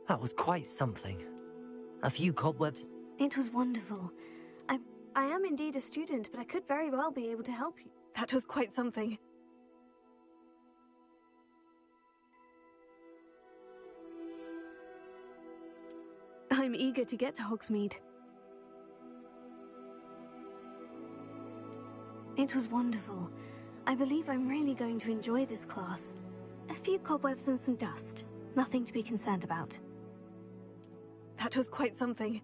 That was quite something. A few cobwebs. It was wonderful. I am indeed a student, but I could very well be able to help you. That was quite something. I'm eager to get to Hogsmeade. It was wonderful. I believe I'm really going to enjoy this class. A few cobwebs and some dust. Nothing to be concerned about. That was quite something.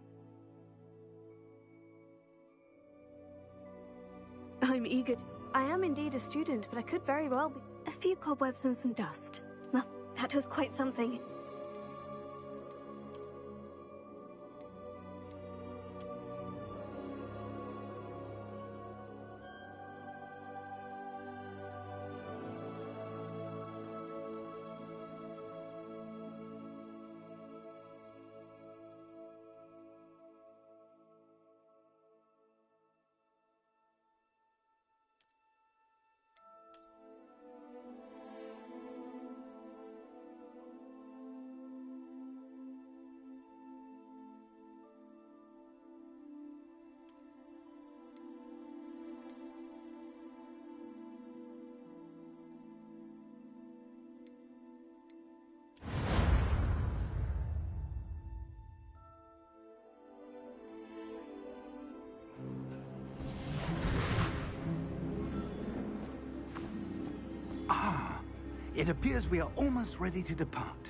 I'm eager. I am indeed a student, but I could very well be. A few cobwebs and some dust. That was quite something. It appears we are almost ready to depart.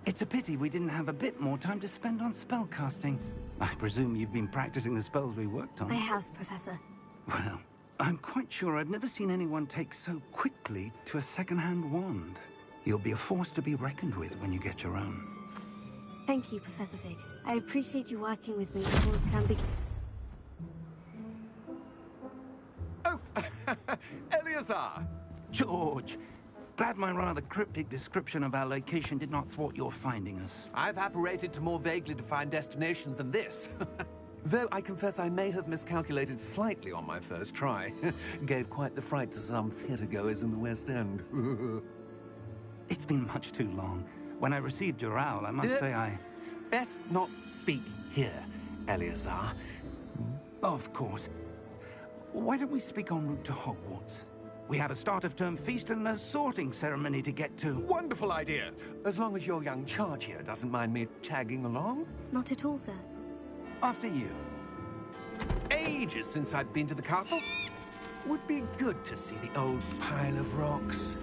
It's a pity we didn't have a bit more time to spend on spellcasting. I presume you've been practicing the spells we worked on. I have, Professor. Well, I'm quite sure I've never seen anyone take so quickly to a second-hand wand. You'll be a force to be reckoned with when you get your own. Thank you, Professor Fig. I appreciate you working with me before the term begins. Oh, Eleazar! George, glad my rather cryptic description of our location did not thwart your finding us. I've apparated to more vaguely defined destinations than this. Though I confess I may have miscalculated slightly on my first try. Gave quite the fright to some theatre-goers in the West End. It's been much too long. When I received your owl, I must say I... Best not speak here, Eleazar. Of course. Why don't we speak en route to Hogwarts? We have a start-of-term feast and a sorting ceremony to get to. Wonderful idea! As long as your young charge here doesn't mind me tagging along. Not at all, sir. After you. Ages since I've been to the castle. Would be good to see the old pile of rocks.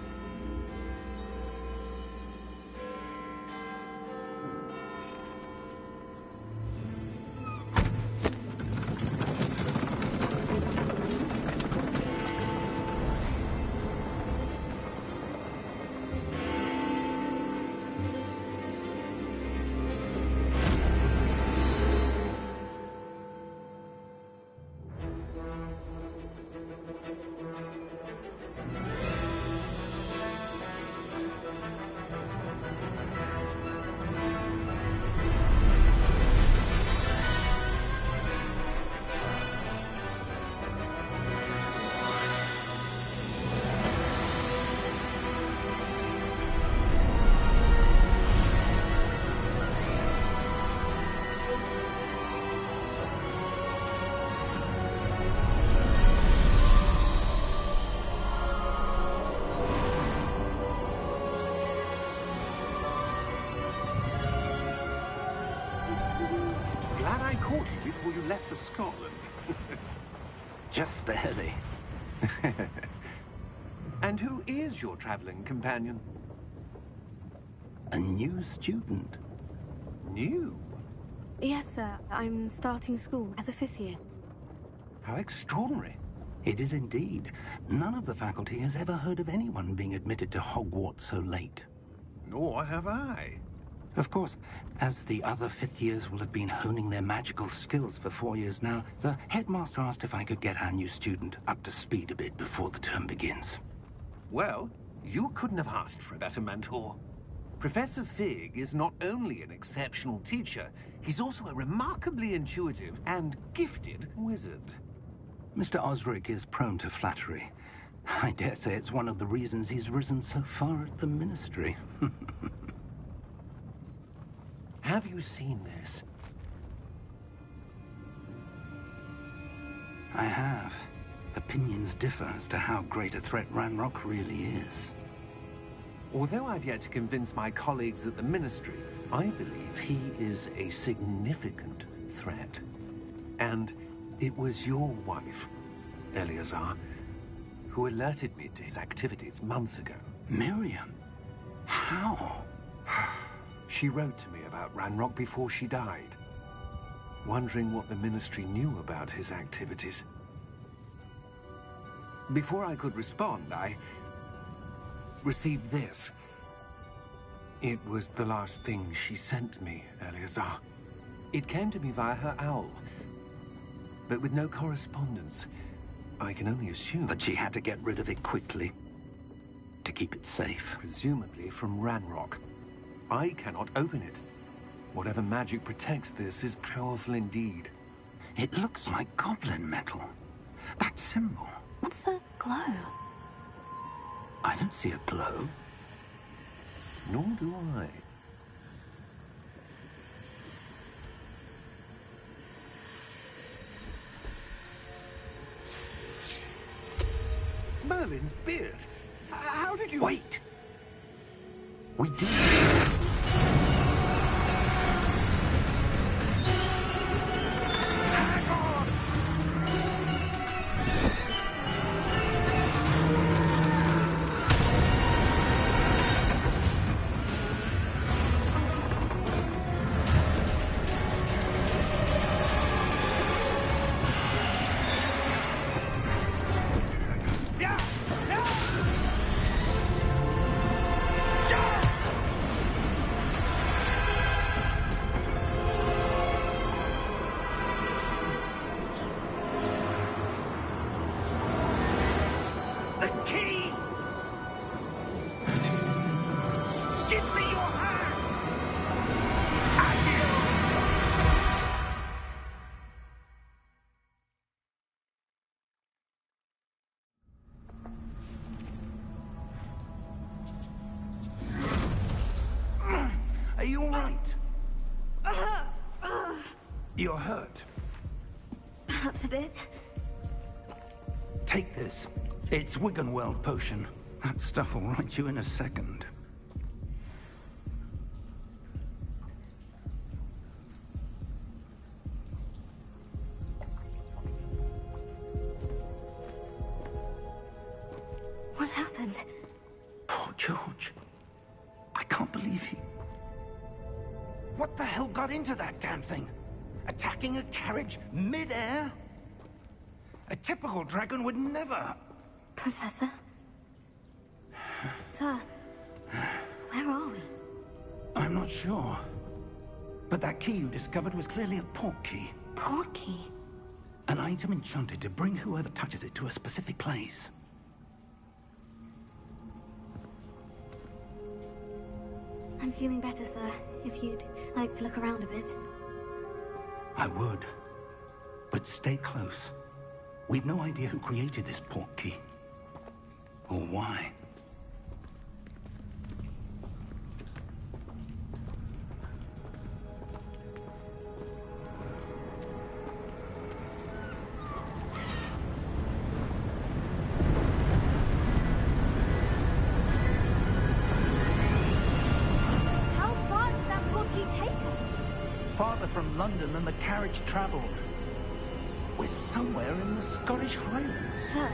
Before you left for Scotland. Just barely. And who is your traveling companion? A new student. New? Yes, sir. I'm starting school as a 5th year. How extraordinary. It is indeed. None of the faculty has ever heard of anyone being admitted to Hogwarts so late. Nor have I. Of course, as the other 5th years will have been honing their magical skills for 4 years now, the headmaster asked if I could get our new student up to speed a bit before the term begins. Well, you couldn't have asked for a better mentor. Professor Fig is not only an exceptional teacher, he's also a remarkably intuitive and gifted wizard. Mr. Osric is prone to flattery. I dare say it's one of the reasons he's risen so far at the Ministry. Have you seen this? I have. Opinions differ as to how great a threat Ranrock really is. Although I've yet to convince my colleagues at the Ministry, I believe he is a significant threat. And it was your wife, Eleazar, who alerted me to his activities months ago. Miriam? How? She wrote to me about Ranrock before she died, wondering what the Ministry knew about his activities. Before I could respond, I received this. It was the last thing she sent me, Eleazar. It came to me via her owl, but with no correspondence. I can only assume That she had to get rid of it quickly, to keep it safe. presumably from Ranrock. I cannot open it. Whatever magic protects this is powerful indeed. It looks like goblin metal. That symbol. What's the glow? I don't see a glow. Nor do I. Merlin's beard. How did you... Wait! We do. Hang on! Yeah! Yeah! The key! Give me your hand! Are you all right? You're hurt. Perhaps a bit. Take this. It's Wiggenweld potion. That stuff will right you in a second. What happened? Poor George. I can't believe he... What the hell got into that damn thing? Attacking a carriage mid-air? A typical dragon would never... Professor? Sir, where are we? I'm not sure. But that key you discovered was clearly a port key. Port key? An item enchanted to bring whoever touches it to a specific place. I'm feeling better, sir. If you'd like to look around a bit. I would. But stay close. We've no idea who created this port key. Or why. How far did that port key take us? Farther from London than the carriage traveled. We're somewhere in the Scottish Highlands. Sir,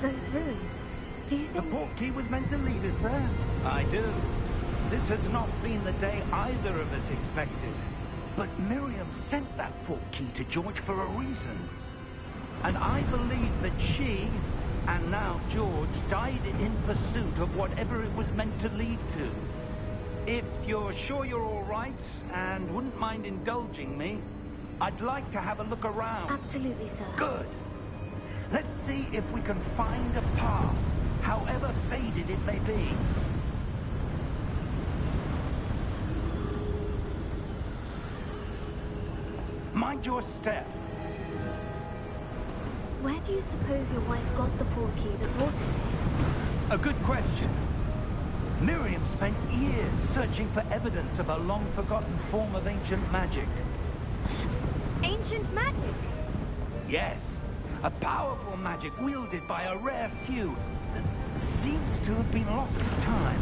those ruins. Do you The think... port key was meant to lead us there. I do. This has not been the day either of us expected. But Miriam sent that port key to George for a reason. And I believe that she, and now George, died in pursuit of whatever it was meant to lead to. If you're sure you're all right, and wouldn't mind indulging me, I'd like to have a look around. Absolutely, sir. Good. Let's see if we can find a path, however faded it may be. Mind your step. Where do you suppose your wife got the port key that brought us here? A good question. Miriam spent years searching for evidence of a long-forgotten form of ancient magic. Ancient magic? Yes, a powerful magic wielded by a rare few that seems to have been lost to time.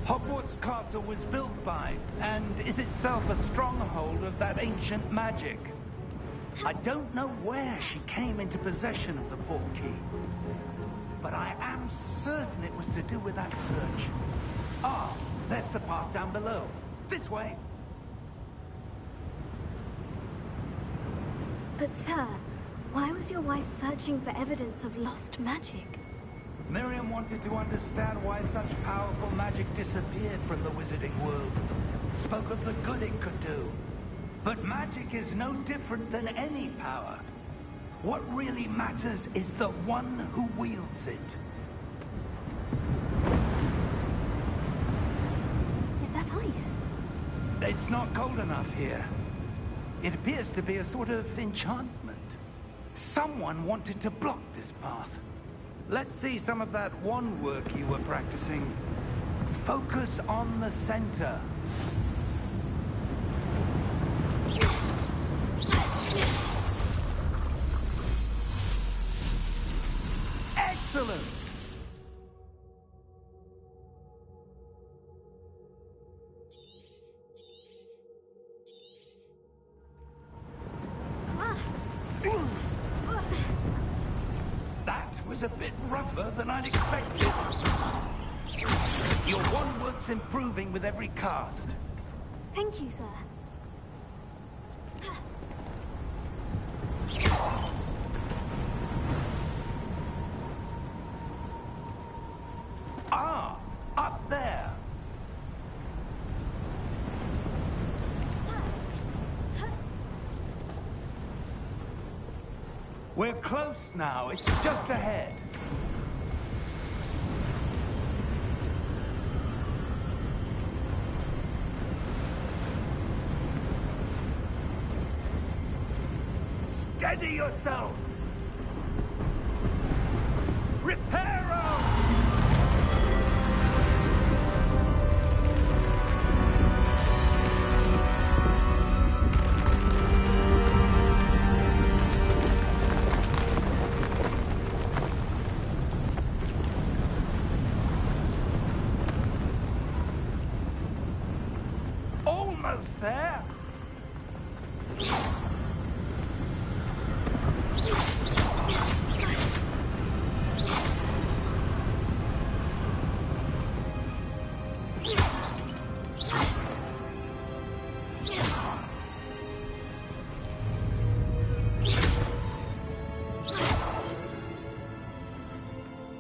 Hogwarts Castle was built by, and is itself a stronghold of that ancient magic. I don't know where she came into possession of the portkey, but I am certain it was to do with that search. Ah, there's the path down below. This way. But sir, why was your wife searching for evidence of lost magic? Miriam wanted to understand why such powerful magic disappeared from the wizarding world. Spoke of the good it could do. But magic is no different than any power. What really matters is the one who wields it. Is that ice? It's not cold enough here. It appears to be a sort of enchantment. Someone wanted to block this path. Let's see some of that wand work you were practicing. Focus on the center. Excellent! That was a bit rougher than I'd expected. Your wand work's improving with every cast. Thank you, sir. Ah, up there. We're close now. It's just ahead. Steady yourself! Reparo! Almost there!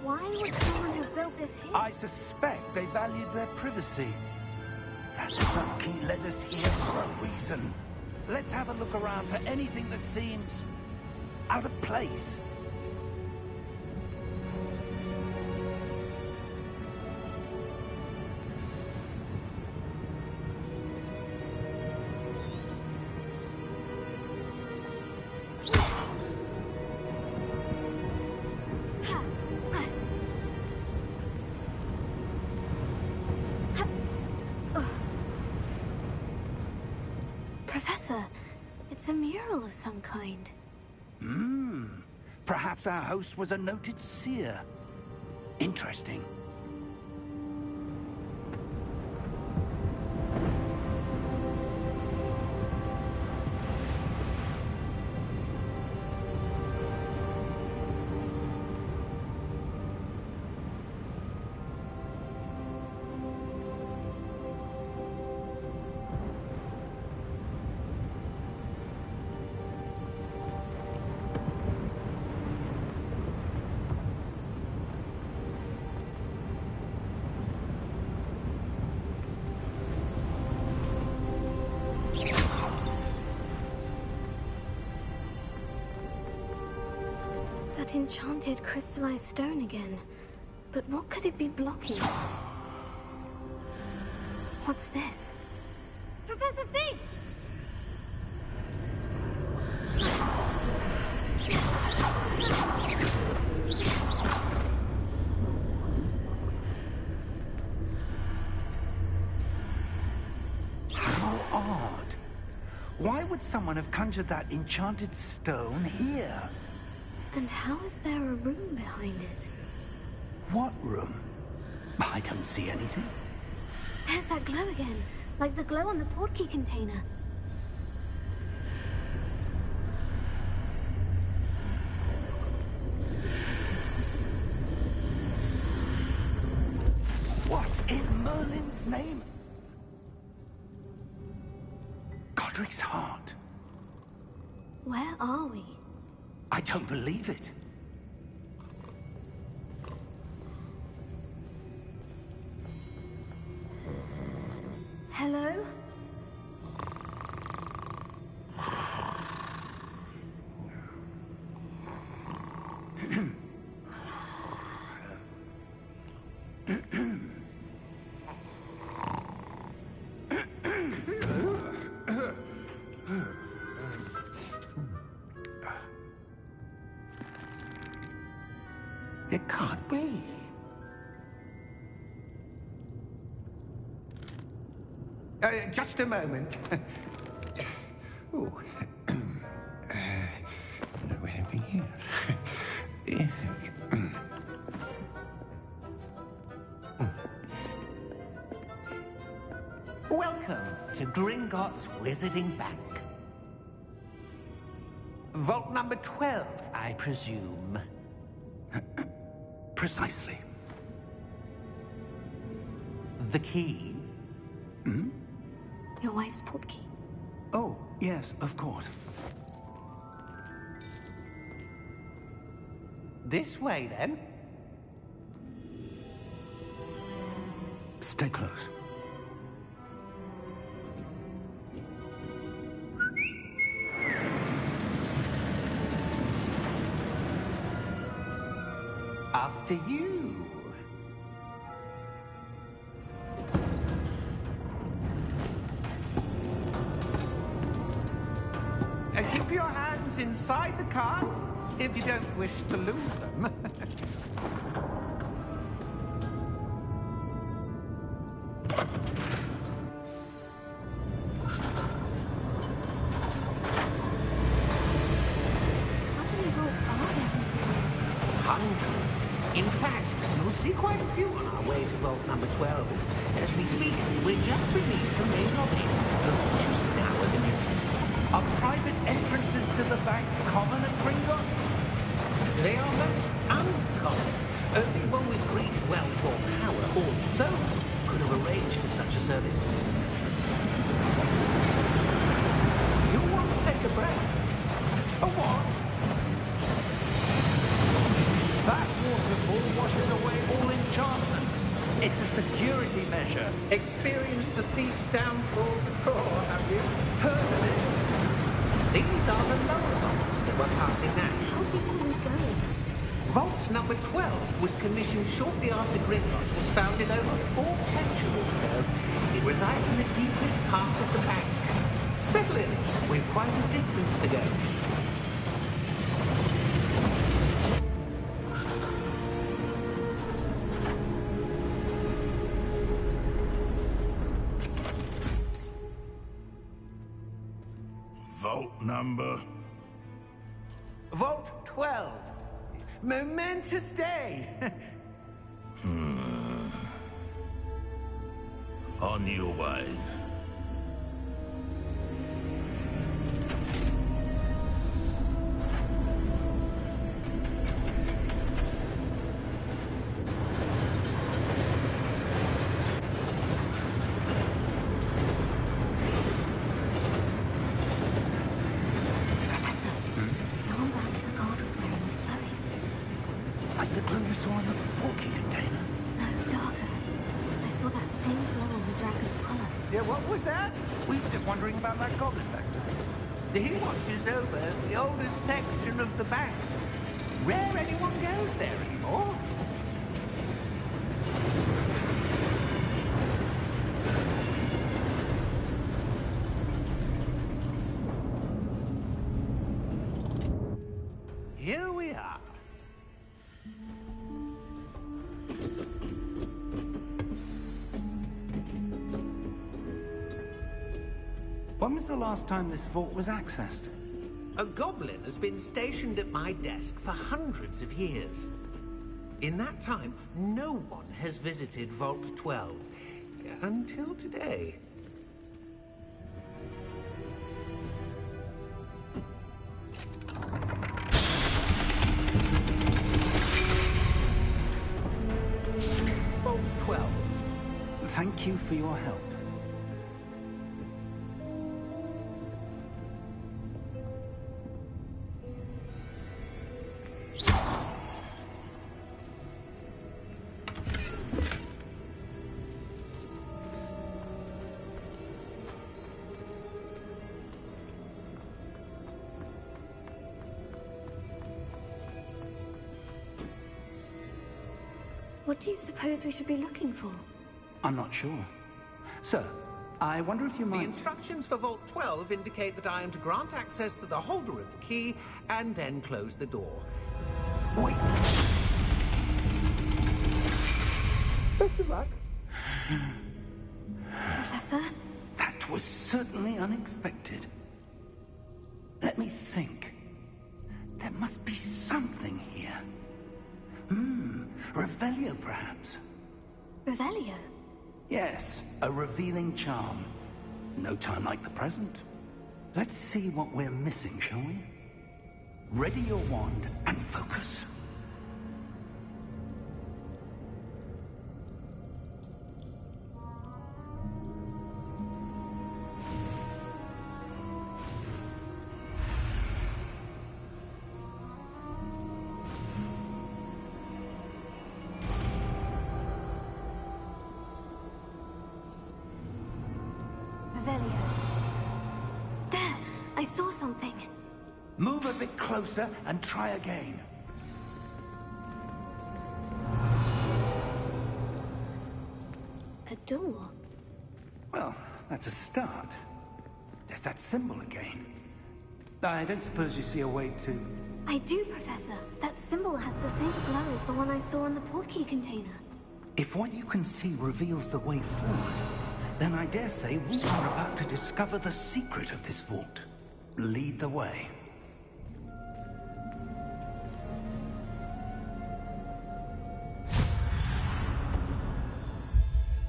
Why would someone have built this here? I suspect they valued their privacy. That key led us here for a reason. Let's have a look around for anything that seems out of place. Professor, it's a mural of some kind. Perhaps our host was a noted seer. Interesting. That enchanted crystallized stone again. But what could it be blocking? What's this? Professor Fig! Why would someone have conjured that enchanted stone here? And how is there a room behind it? What room? I don't see anything. There's that glow again, like the glow on the portkey container. What in Merlin's name? Godric's heart. Where are we? I don't believe it. Hello? It can't be. Just a moment. Oh. Where are we here? Welcome to Gringotts Wizarding Bank. Vault number 12, I presume. Precisely. The key? Your wife's portkey. Oh, yes, of course. This way, then. Stay close. After you. Keep your hands inside the cart if you don't wish to lose them. How many vaults are there in Gringotts? Hundreds. In fact, you'll see quite a few on our way to vault number 12. As we speak, we're just beneath the main lobby. The vault you see now are the nearest. Are private entrances to the bank common at Gringotts? They are most uncommon. Only one with great wealth or power, or both, could have arranged for such a service. You want to take a breath? A what? That waterfall washes away all enchantments. It's a security measure. Experienced the thief's downfall before, have you? Heard of it? These are the lower vaults that we're passing now. How deep are we going? Vault number 12 was commissioned shortly after Gringotts was founded over 4 centuries ago. It resides in the deepest part of the bank. Settle in. We've quite a distance to go. Vault number? Vault 12. Momentous day. On your way. Professor, the armband the guard was wearing was glowing. Like the glow you saw in the portkey container. No, darker. I saw that same glow on the dragon's collar. Yeah, what was that? We were just wondering about that goblin back there. He watches over the oldest section of the bank. Rare anyone goes there anymore. Here we are. What When was the last time this vault was accessed? A goblin has been stationed at my desk for hundreds of years. In that time, no one has visited Vault 12. Until today. Vault 12. Thank you for your help. What do you suppose we should be looking for? I'm not sure. Sir, I wonder if you The might... instructions for Vault 12 indicate that I am to grant access to the holder of the key and then close the door. Wait! Best of luck. Professor? That was certainly unexpected. Let me think. There must be something here. Revelio, perhaps? Revelio? Yes, a revealing charm. No time like the present. Let's see what we're missing, shall we? Ready your wand and focus. There! I saw something. Move a bit closer and try again. A door? Well, that's a start. There's that symbol again. I don't suppose you see a way to... I do, Professor. That symbol has the same glow as the one I saw in the portkey container. If what you can see reveals the way forward, then I dare say we are about to discover the secret of this vault. Lead the way.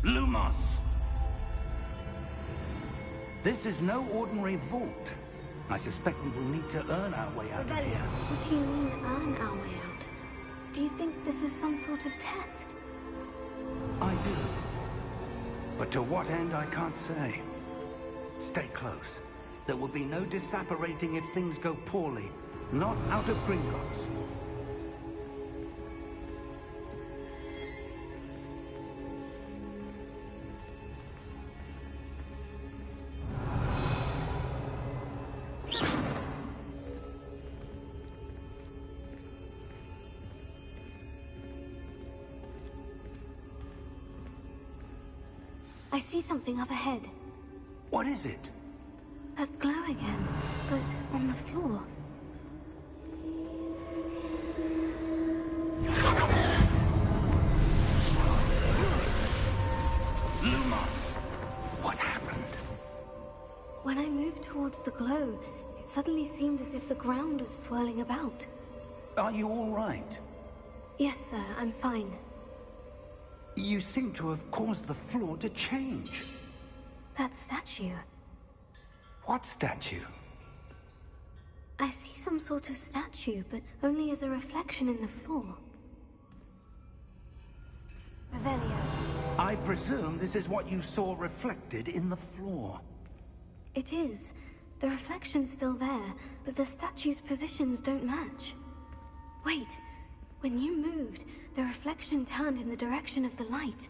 Lumos! This is no ordinary vault. I suspect we will need to earn our way out of Revelio, here. what do you mean, earn our way out? Do you think this is some sort of test? I do. But to what end, I can't say. Stay close. There will be no disapparating if things go poorly. Not out of Gringotts. I see something up ahead. What is it? That glow again, but on the floor. Lumos! What happened? When I moved towards the glow, it suddenly seemed as if the ground was swirling about. Are you all right? Yes, sir, I'm fine. You seem to have caused the floor to change. That statue. What statue? I see some sort of statue, but only as a reflection in the floor. Revelio. I presume this is what you saw reflected in the floor. It is. The reflection's still there, but the statue's positions don't match. Wait. When you moved, the reflection turned in the direction of the light.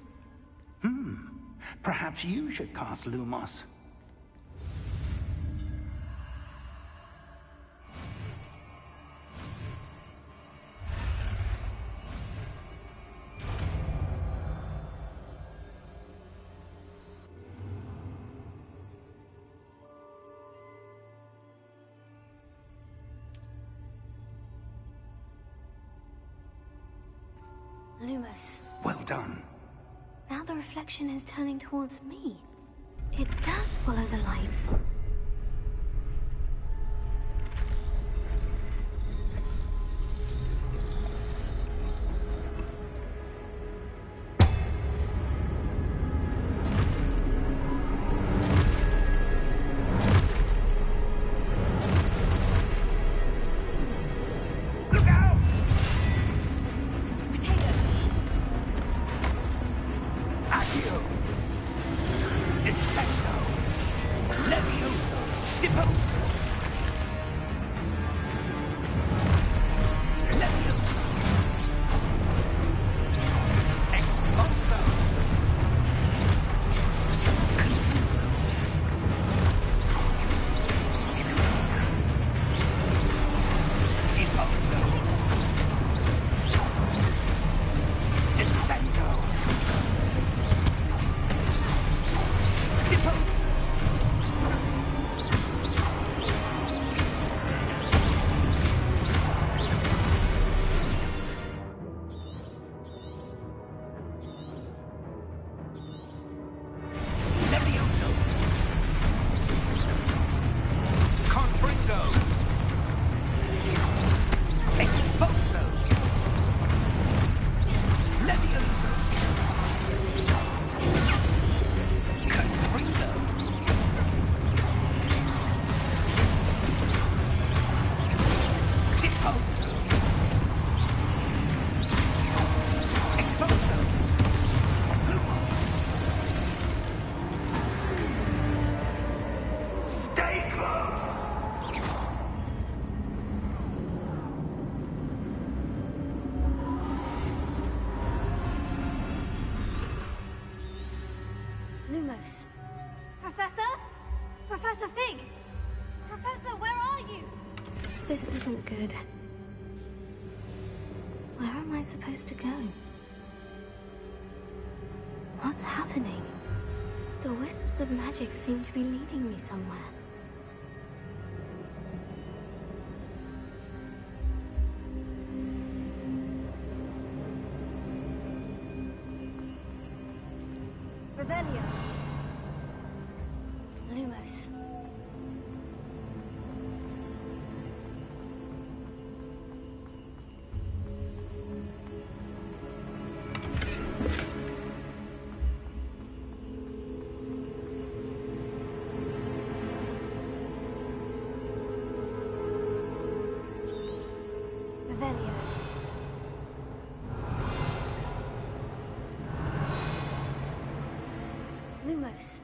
Perhaps you should cast Lumos. Lumos. Well done. Now the reflection is turning towards me. It does follow the light. Expulso. Leviosa. Expulso. Impulso. Descendo. Depose. Levioso. Confringo. Expulso. Levioso. Confringo. Depose. Expulso. Stay close. Lumos. Professor? Professor Fig! Professor, where are you? This isn't good. Where am I supposed to go? What's happening? The wisps of magic seem to be leading me somewhere. Revelio. Lumos. Revelio. Lumos.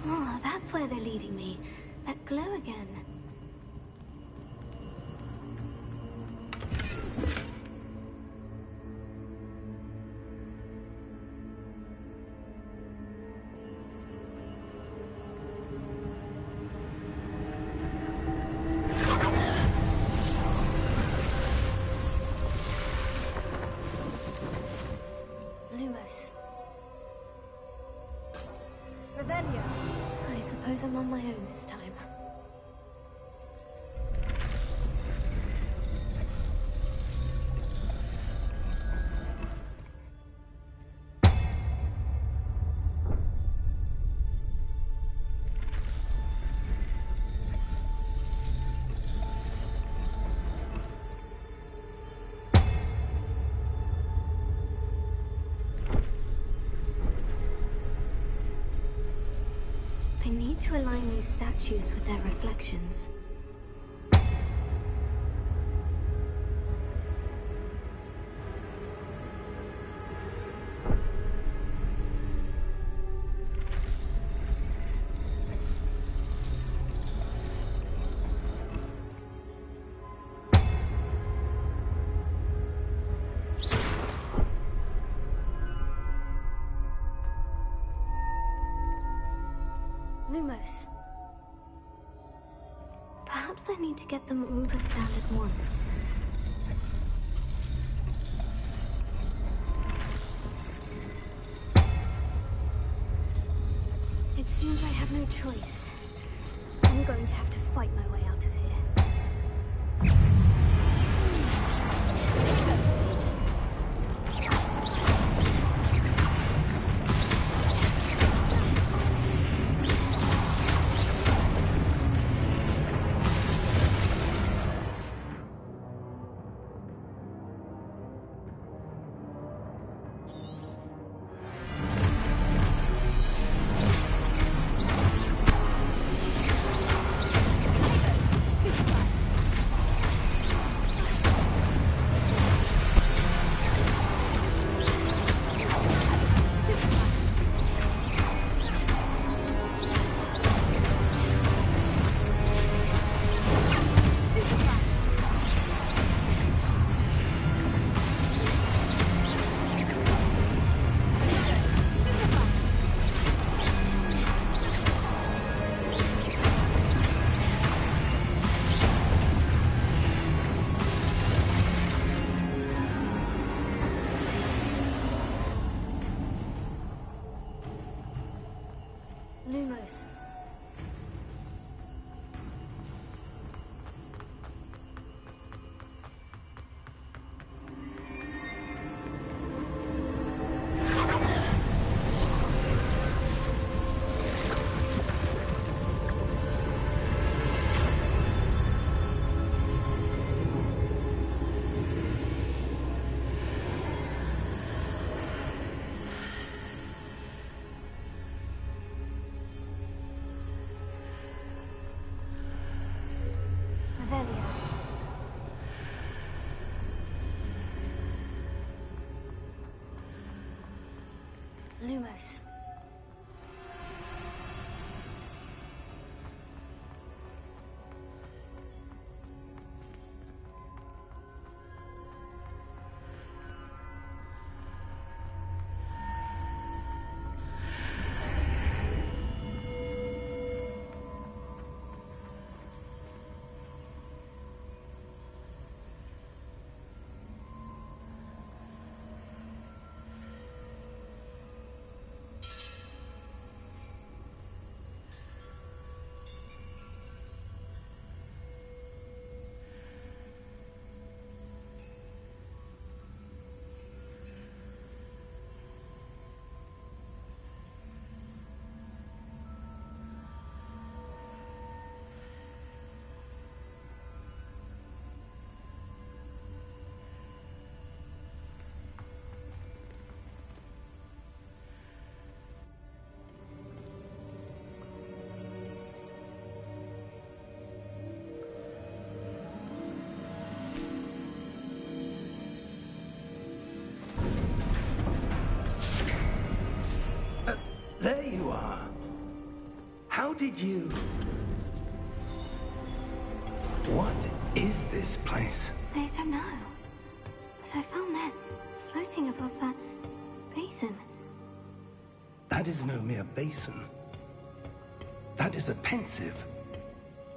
Oh, that's where they're leading me. That glow again. Lumos. Revelio. I suppose I'm on my own this time. I need to align these statues with their reflections. Lumos. Perhaps I need to get them all to stand at once. It seems I have no choice. I'm going to have to fight my way out of here. Stupid Lumos. Revelio. Lumos. There you are. How did you... What is this place? I don't know. But I found this floating above that basin. That is no mere basin. That is a pensive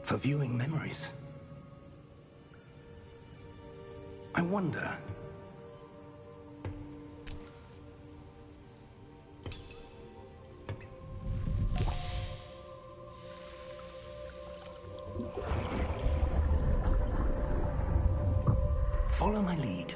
for viewing memories. I wonder... Follow my lead.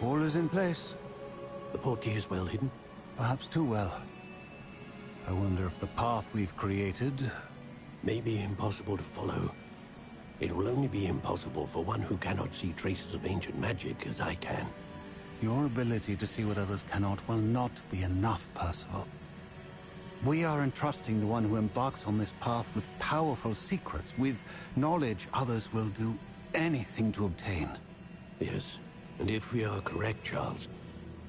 All is in place. The portkey is well hidden. Perhaps too well. I wonder if the path we've created... May be impossible to follow. It will only be impossible for one who cannot see traces of ancient magic as I can. Your ability to see what others cannot will not be enough, Percival. We are entrusting the one who embarks on this path with powerful secrets, with knowledge others will do anything to obtain. Yes, and if we are correct, Charles,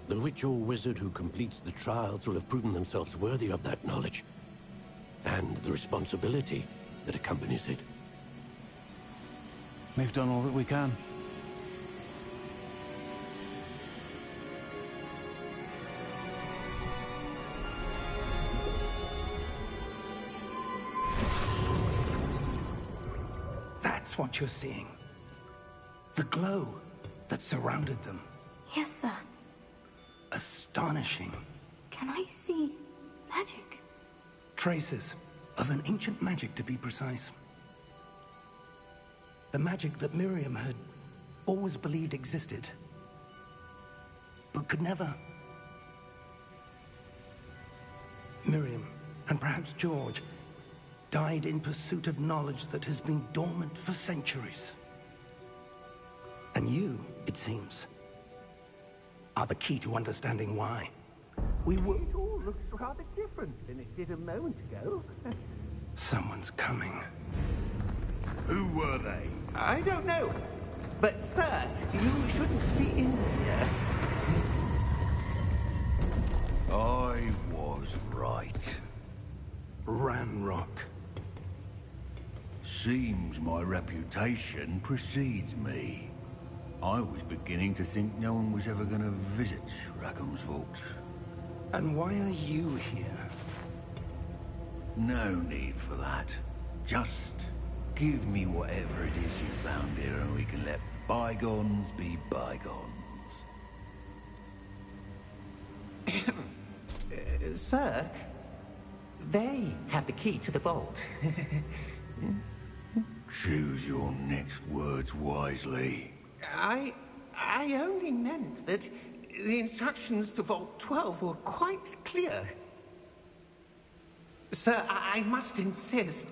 the witch or wizard who completes the trials will have proven themselves worthy of that knowledge, and the responsibility that accompanies it. We've done all that we can. That's what you're seeing. The glow that surrounded them. Yes, sir. Astonishing. Can I see magic? Traces of an ancient magic, to be precise. The magic that Miriam had always believed existed, but could never. Miriam, and perhaps George, died in pursuit of knowledge that has been dormant for centuries. And you, it seems, are the key to understanding why. We were... It all looks rather different than it did a moment ago. Someone's coming. Who were they? I don't know. But, sir, you shouldn't be in here. I was right. Ranrock. Seems my reputation precedes me. I was beginning to think no one was ever gonna visit Rackham's vault. And why are you here? No need for that. Just give me whatever it is you found here and we can let bygones be bygones. Sir, they have the key to the vault. Choose your next words wisely. I only meant that the instructions to Vault 12 were quite clear. Sir, I must insist.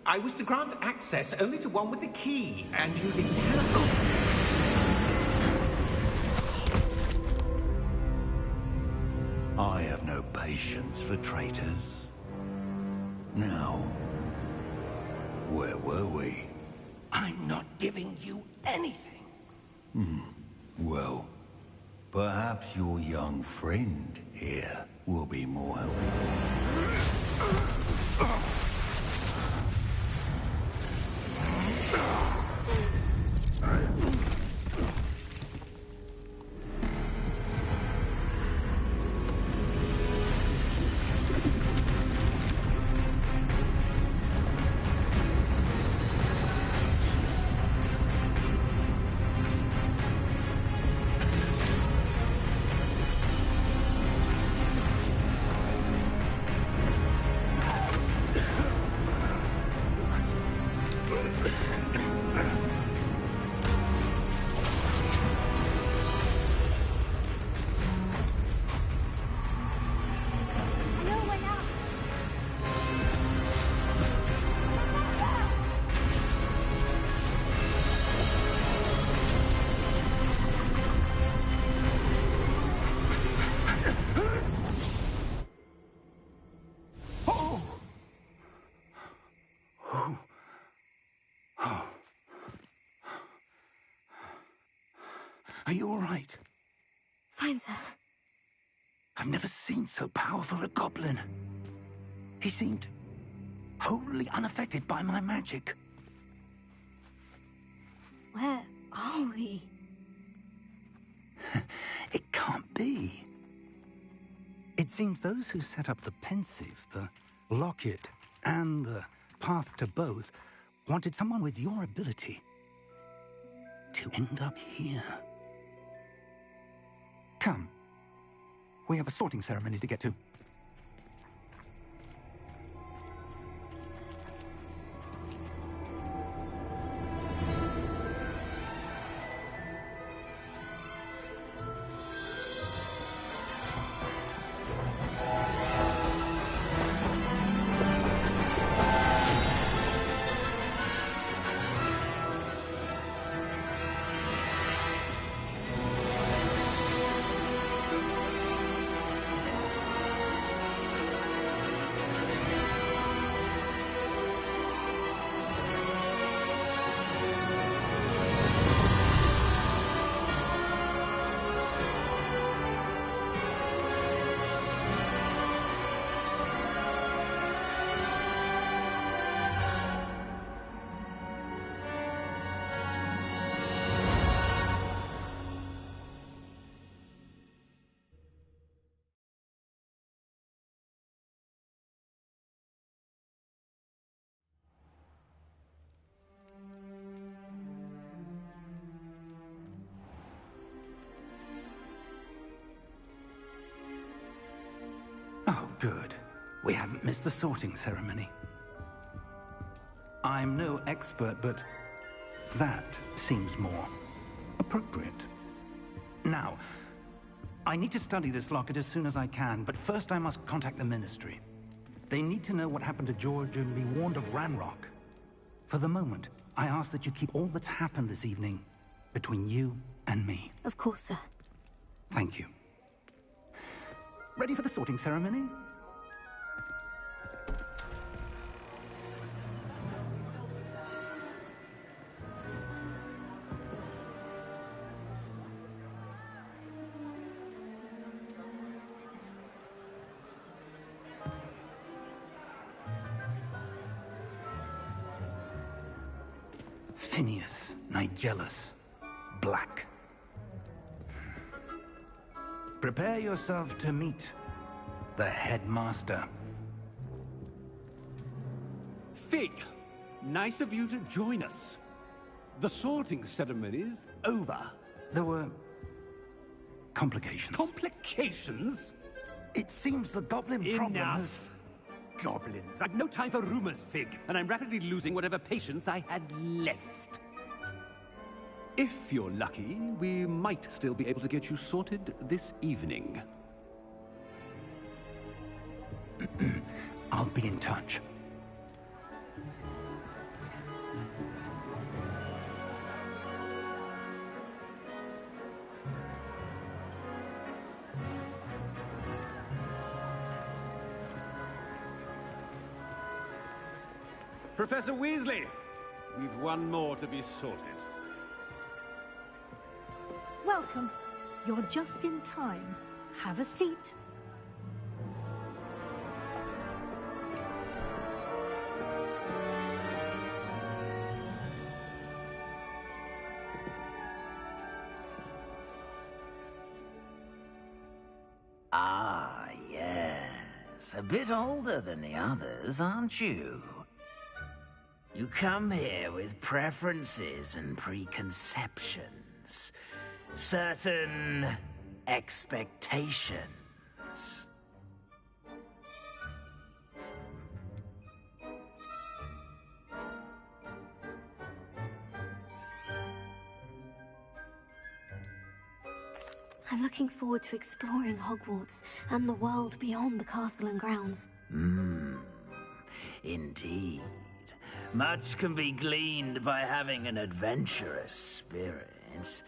I was to grant access only to one with the key, and you didn't have... I have no patience for traitors. Now, where were we? I'm not giving you anything. Well, perhaps your young friend here will be more helpful. Are you all right? Fine, sir. I've never seen so powerful a goblin. He seemed wholly unaffected by my magic. Where are we? It can't be. It seems those who set up the Pensieve, the Locket, and the Path to Both wanted someone with your ability to end up here. Come. We have a sorting ceremony to get to. Oh, good. We haven't missed the sorting ceremony. I'm no expert, but that seems more appropriate. Now, I need to study this locket as soon as I can, but first I must contact the Ministry. They need to know what happened to George and be warned of Ranrock. For the moment, I ask that you keep all that's happened this evening between you and me. Of course, sir. Thank you. Ready for the sorting ceremony? Phineas, Nigellus, Black. Prepare yourself to meet the headmaster. Fig, nice of you to join us. The sorting ceremony's over. There were complications. Complications? It seems the goblin problem has... Enough! Goblins. I've no time for rumors, Fig, and I'm rapidly losing whatever patience I had left. If you're lucky, we might still be able to get you sorted this evening. I'll be in touch. Professor Weasley, we've one more to be sorted. Welcome. You're just in time. Have a seat. Ah, yes. A bit older than the others, aren't you? You come here with preferences and preconceptions. Certain expectations. I'm looking forward to exploring Hogwarts and the world beyond the castle and grounds. Indeed. Much can be gleaned by having an adventurous spirit,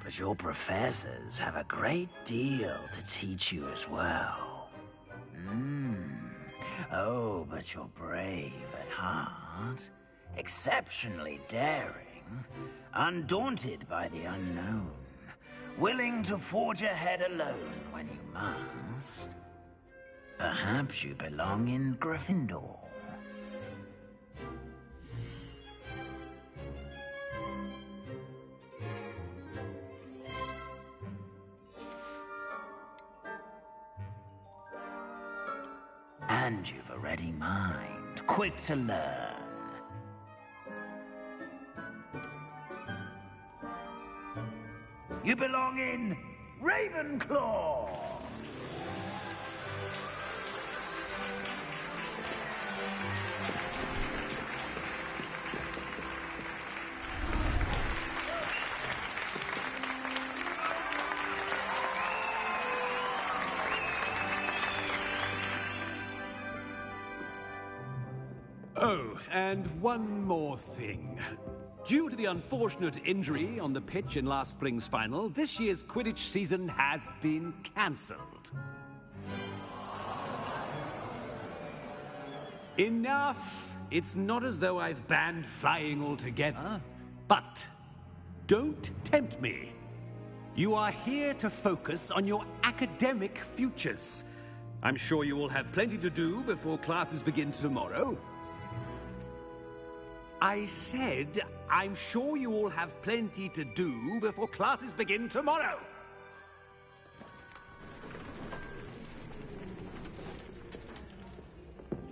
but your professors have a great deal to teach you as well. Oh, but you're brave at heart, exceptionally daring, undaunted by the unknown, willing to forge ahead alone when you must. Perhaps you belong in Gryffindor. And you've a ready mind, quick to learn. You belong in Ravenclaw! Oh, and one more thing. Due to the unfortunate injury on the pitch in last spring's final, this year's Quidditch season has been cancelled. Enough! It's not as though I've banned flying altogether, but don't tempt me. You are here to focus on your academic futures. I'm sure you will have plenty to do before classes begin tomorrow. I said, I'm sure you all have plenty to do before classes begin tomorrow.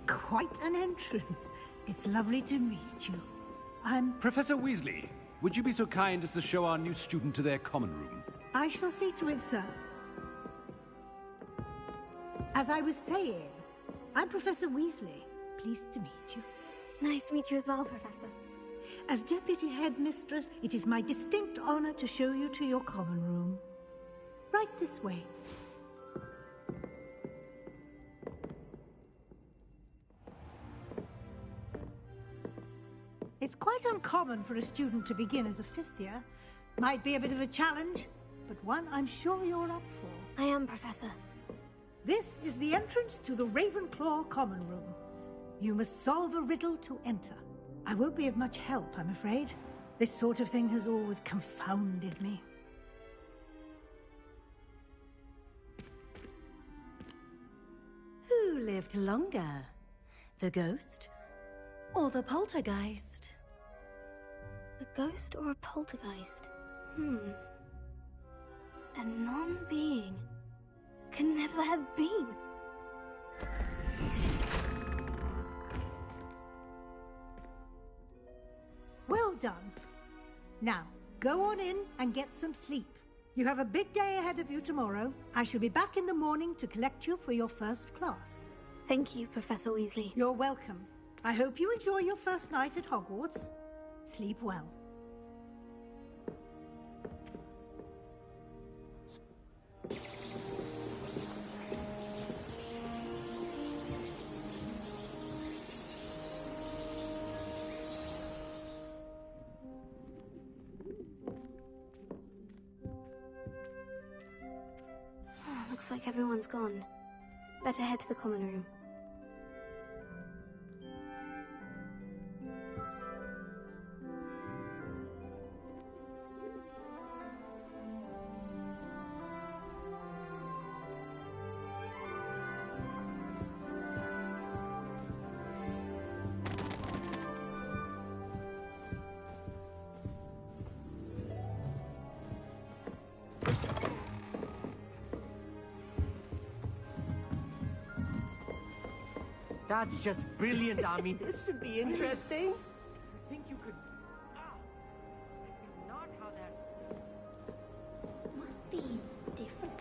Quite an entrance. It's lovely to meet you. I'm... Professor Weasley, would you be so kind as to show our new student to their common room? I shall see to it, sir. As I was saying, I'm Professor Weasley. Pleased to meet you. Nice to meet you as well, Professor. As Deputy Headmistress, it is my distinct honor to show you to your common room. Right this way. It's quite uncommon for a student to begin as a fifth year. Might be a bit of a challenge, but one I'm sure you're up for. I am, Professor. This is the entrance to the Ravenclaw common room. You must solve a riddle to enter. I won't be of much help, I'm afraid. This sort of thing has always confounded me. Who lived longer? The ghost or the poltergeist? A ghost or a poltergeist? A non-being. Can never have been. Well done. Now, go on in and get some sleep. You have a big day ahead of you tomorrow. I shall be back in the morning to collect you for your first class. Thank you, Professor Weasley. You're welcome. I hope you enjoy your first night at Hogwarts. Sleep well. Looks like everyone's gone. Better head to the common room. That's just brilliant, Amit. This should be interesting. I think you could... It's not how that... Must be different.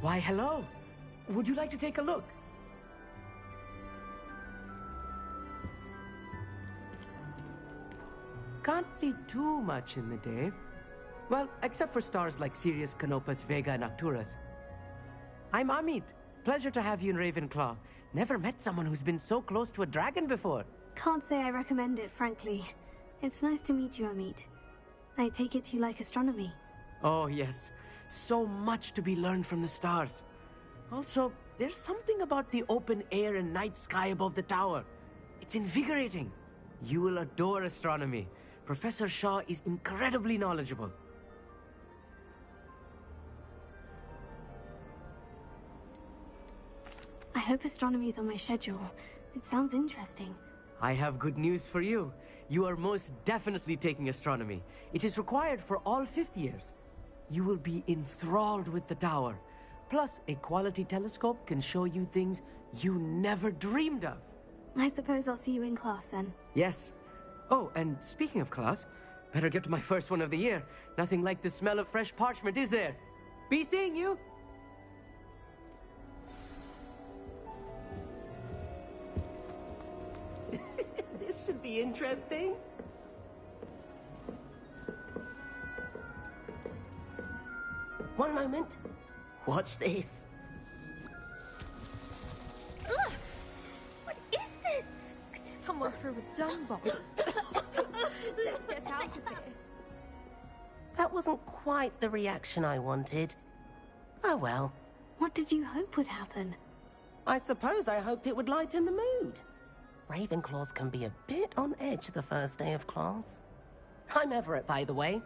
Why, hello. Would you like to take a look? Can't see too much in the day. Well, except for stars like Sirius, Canopus, Vega, and Arcturus. I'm Amit. Pleasure to have you in Ravenclaw. Never met someone who's been so close to a dragon before. Can't say I recommend it, frankly. It's nice to meet you, Amit. I take it you like astronomy. Oh, yes. So much to be learned from the stars. Also, there's something about the open air and night sky above the tower. It's invigorating. You will adore astronomy. Professor Shaw is incredibly knowledgeable. I hope astronomy's on my schedule. It sounds interesting. I have good news for you. You are most definitely taking astronomy. It is required for all fifth years. You will be enthralled with the tower. Plus, a quality telescope can show you things you never dreamed of. I suppose I'll see you in class then. Yes. Oh, and speaking of class, better get to my first one of the year. Nothing like the smell of fresh parchment, is there? Be seeing you! This should be interesting. One moment. Watch this. Ugh! What is this? Someone threw a dung bomb. Let's get out of here. That wasn't quite the reaction I wanted. Oh well. What did you hope would happen? I suppose I hoped it would lighten the mood. Ravenclaws can be a bit on edge the first day of class. I'm Everett, by the way.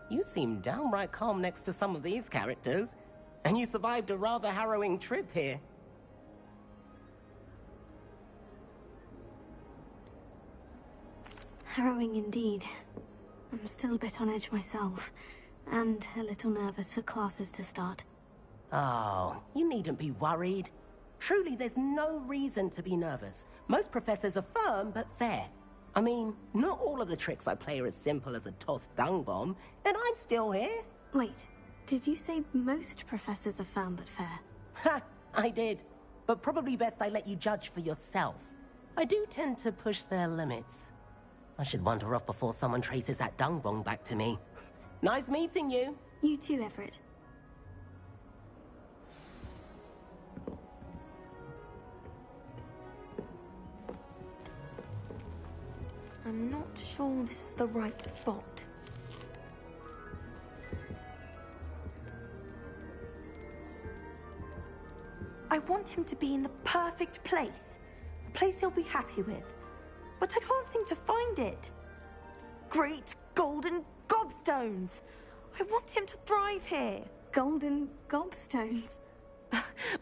You seem downright calm next to some of these characters, and you survived a rather harrowing trip here. Harrowing indeed. I'm still a bit on edge myself, and a little nervous for classes to start. Oh, you needn't be worried. Truly, there's no reason to be nervous. Most professors are firm but fair. I mean, not all of the tricks I play are as simple as a tossed dung bomb, and I'm still here. Wait, did you say most professors are firm but fair? Ha! I did. But probably best I let you judge for yourself. I do tend to push their limits. I should wander off before someone traces that dung bomb back to me. Nice meeting you. You too, Everett. I'm not sure this is the right spot. I want him to be in the perfect place. A place he'll be happy with. But I can't seem to find it. Great golden gobstones! I want him to thrive here. Golden gobstones?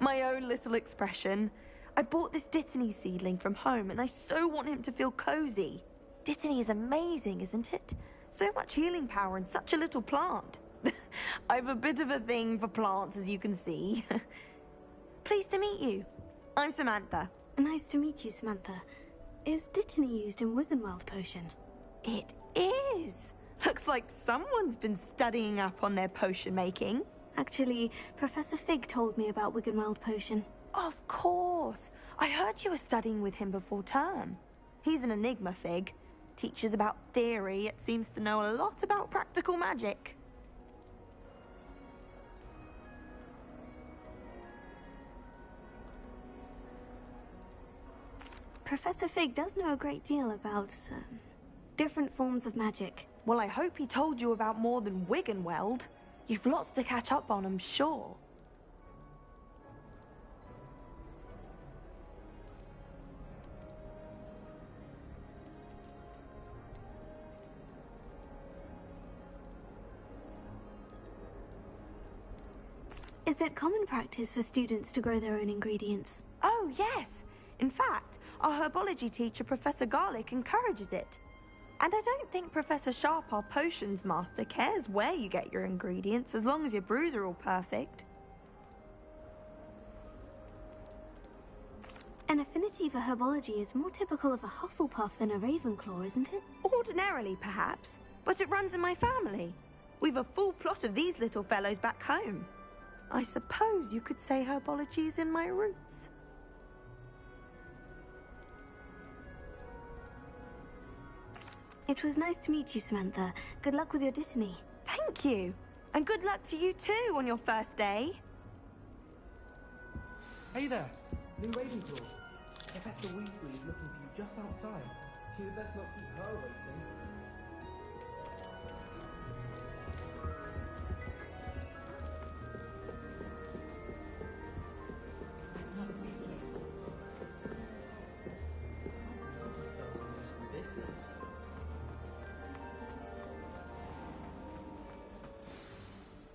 My own little expression. I bought this Dittany seedling from home, and I so want him to feel cozy. Dittany is amazing, isn't it? So much healing power in such a little plant. I've a bit of a thing for plants, as you can see. Pleased to meet you. I'm Samantha. Nice to meet you, Samantha. Is Dittany used in Wiggenweld potion? It is. Looks like someone's been studying up on their potion making. Actually, Professor Fig told me about Wiggenweld potion. Of course. I heard you were studying with him before term. He's an enigma, Fig. Teaches about theory, yet seems to know a lot about practical magic. Professor Fig does know a great deal about different forms of magic. Well, I hope he told you about more than Wiggenweld. You've lots to catch up on, I'm sure. Is it common practice for students to grow their own ingredients? Oh, yes. In fact, our herbology teacher, Professor Garlick, encourages it. And I don't think Professor Sharp, our potions master, cares where you get your ingredients, as long as your brews are all perfect. An affinity for herbology is more typical of a Hufflepuff than a Ravenclaw, isn't it? Ordinarily, perhaps, but it runs in my family. We've a full plot of these little fellows back home. I suppose you could say herbology is in my roots. It was nice to meet you, Samantha. Good luck with your Dittany. Thank you. And good luck to you too on your first day. Hey there, new Ravenclaw. Professor Weasley is looking for you just outside. You'd best not keep her waiting.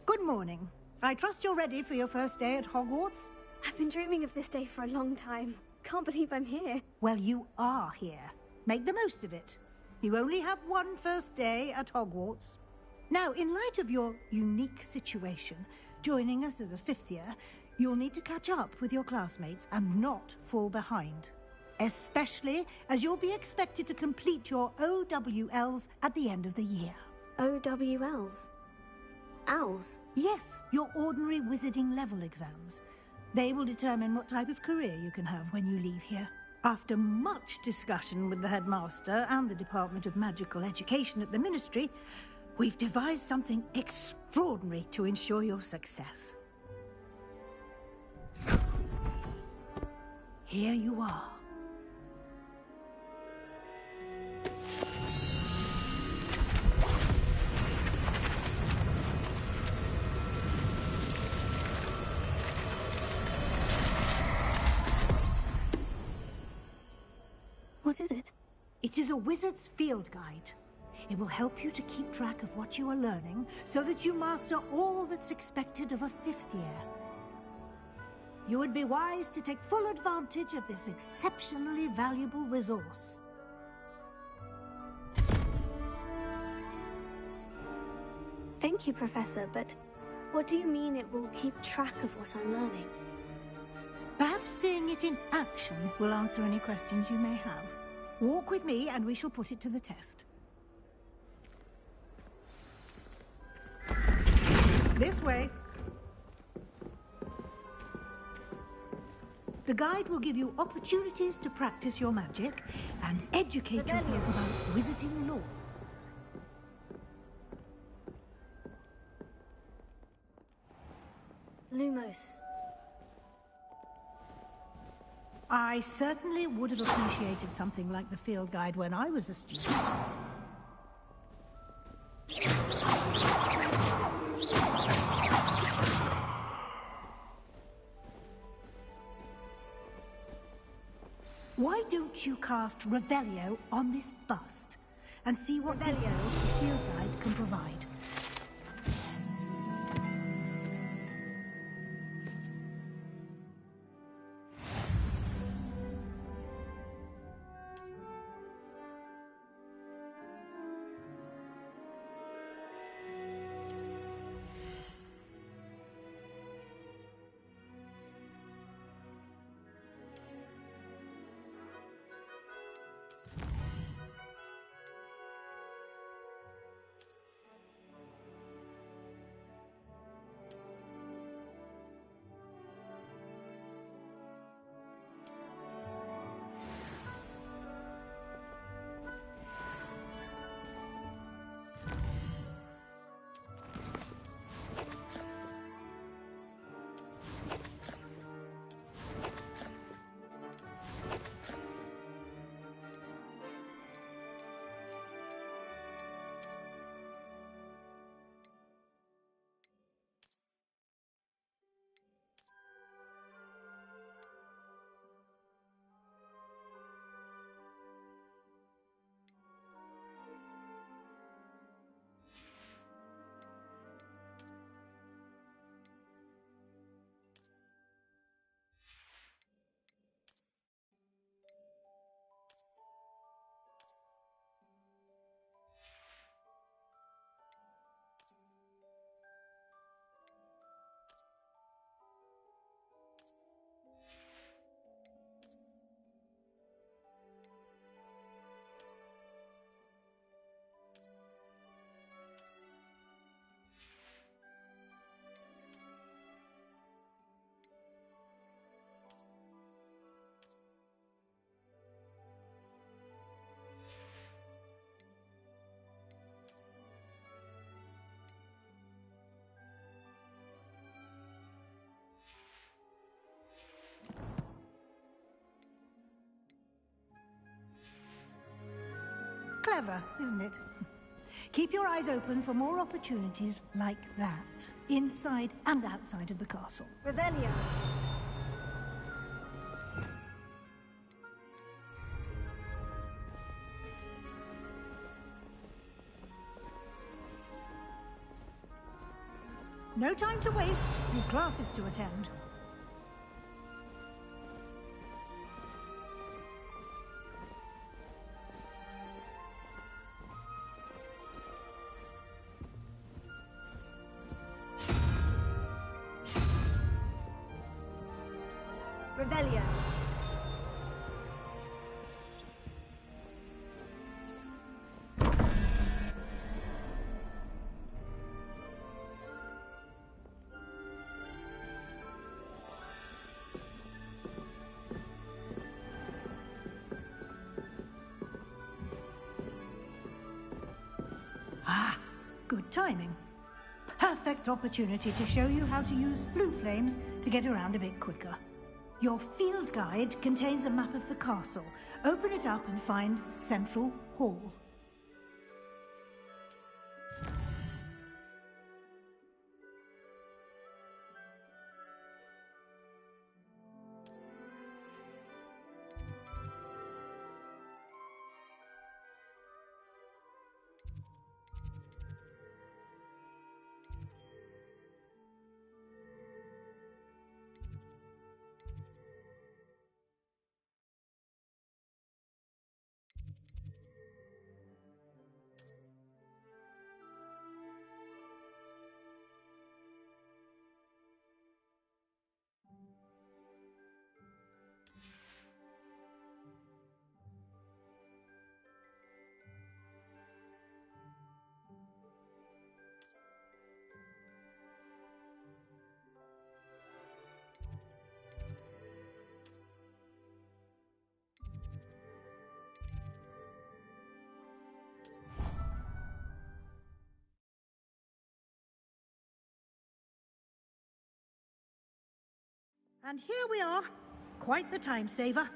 Good morning. I trust you're ready for your first day at Hogwarts? I've been dreaming of this day for a long time. Can't believe I'm here. Well, you are here. Make the most of it. You only have one first day at Hogwarts. Now, in light of your unique situation, joining us as a fifth year, you'll need to catch up with your classmates and not fall behind. Especially as you'll be expected to complete your OWLs at the end of the year. OWLs? Owls? Yes, your ordinary wizarding level exams. They will determine what type of career you can have when you leave here. After much discussion with the headmaster and the Department of Magical Education at the Ministry, we've devised something extraordinary to ensure your success. Here you are. What is it? It is a wizard's field guide. It will help you to keep track of what you are learning so that you master all that's expected of a fifth year. You would be wise to take full advantage of this exceptionally valuable resource. Thank you, Professor, but what do you mean it will keep track of what I'm learning? Perhaps seeing it in action will answer any questions you may have. Walk with me and we shall put it to the test. This way. The guide will give you opportunities to practice your magic and educate yourself about wizarding lore. Lumos. I certainly would have appreciated something like the field guide when I was a student. Why don't you cast Revelio on this bust and see what details the field guide can provide? clever, isn't it? Keep your eyes open for more opportunities like that, inside and outside of the castle. Revelio. No time to waste. You've classes to attend. Revelio. Ah, good timing. Perfect opportunity to show you how to use flue flames to get around a bit quicker. Your field guide contains a map of the castle. Open it up and find Central Hall. And here we are. Quite the time saver.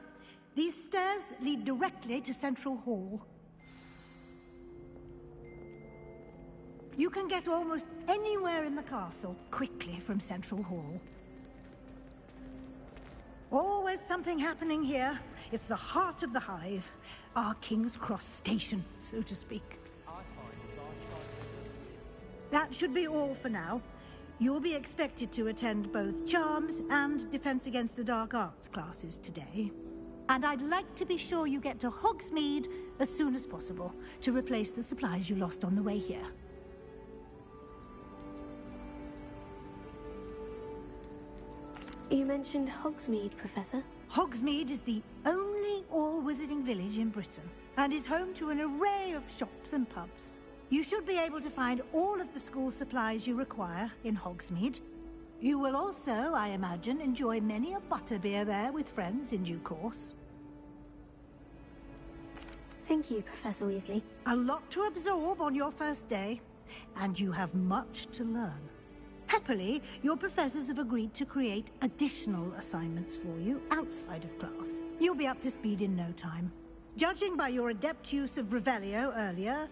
These stairs lead directly to Central Hall. You can get almost anywhere in the castle quickly from Central Hall. Always something happening here. It's the heart of the Hive. Our King's Cross station, so to speak. That should be all for now. You'll be expected to attend both Charms and Defense Against the Dark Arts classes today. And I'd like to be sure you get to Hogsmeade as soon as possible to replace the supplies you lost on the way here. You mentioned Hogsmeade, Professor. Hogsmeade is the only all-wizarding village in Britain and is home to an array of shops and pubs. You should be able to find all of the school supplies you require in Hogsmeade. You will also, I imagine, enjoy many a butterbeer there with friends in due course. Thank you, Professor Weasley. A lot to absorb on your first day, and you have much to learn. Happily, your professors have agreed to create additional assignments for you outside of class. You'll be up to speed in no time. Judging by your adept use of Revelio earlier,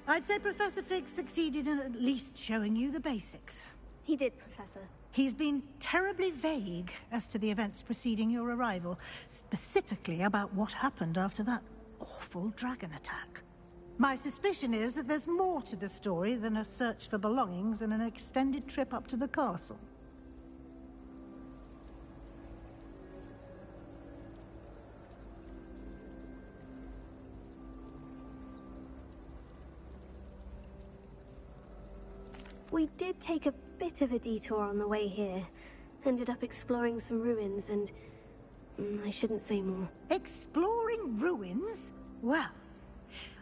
I'd say Professor Fig succeeded in at least showing you the basics. He did, Professor. He's been terribly vague as to the events preceding your arrival, specifically about what happened after that awful dragon attack. My suspicion is that there's more to the story than a search for belongings and an extended trip up to the castle. We did take a bit of a detour on the way here. Ended up exploring some ruins and... I shouldn't say more. Exploring ruins? Well,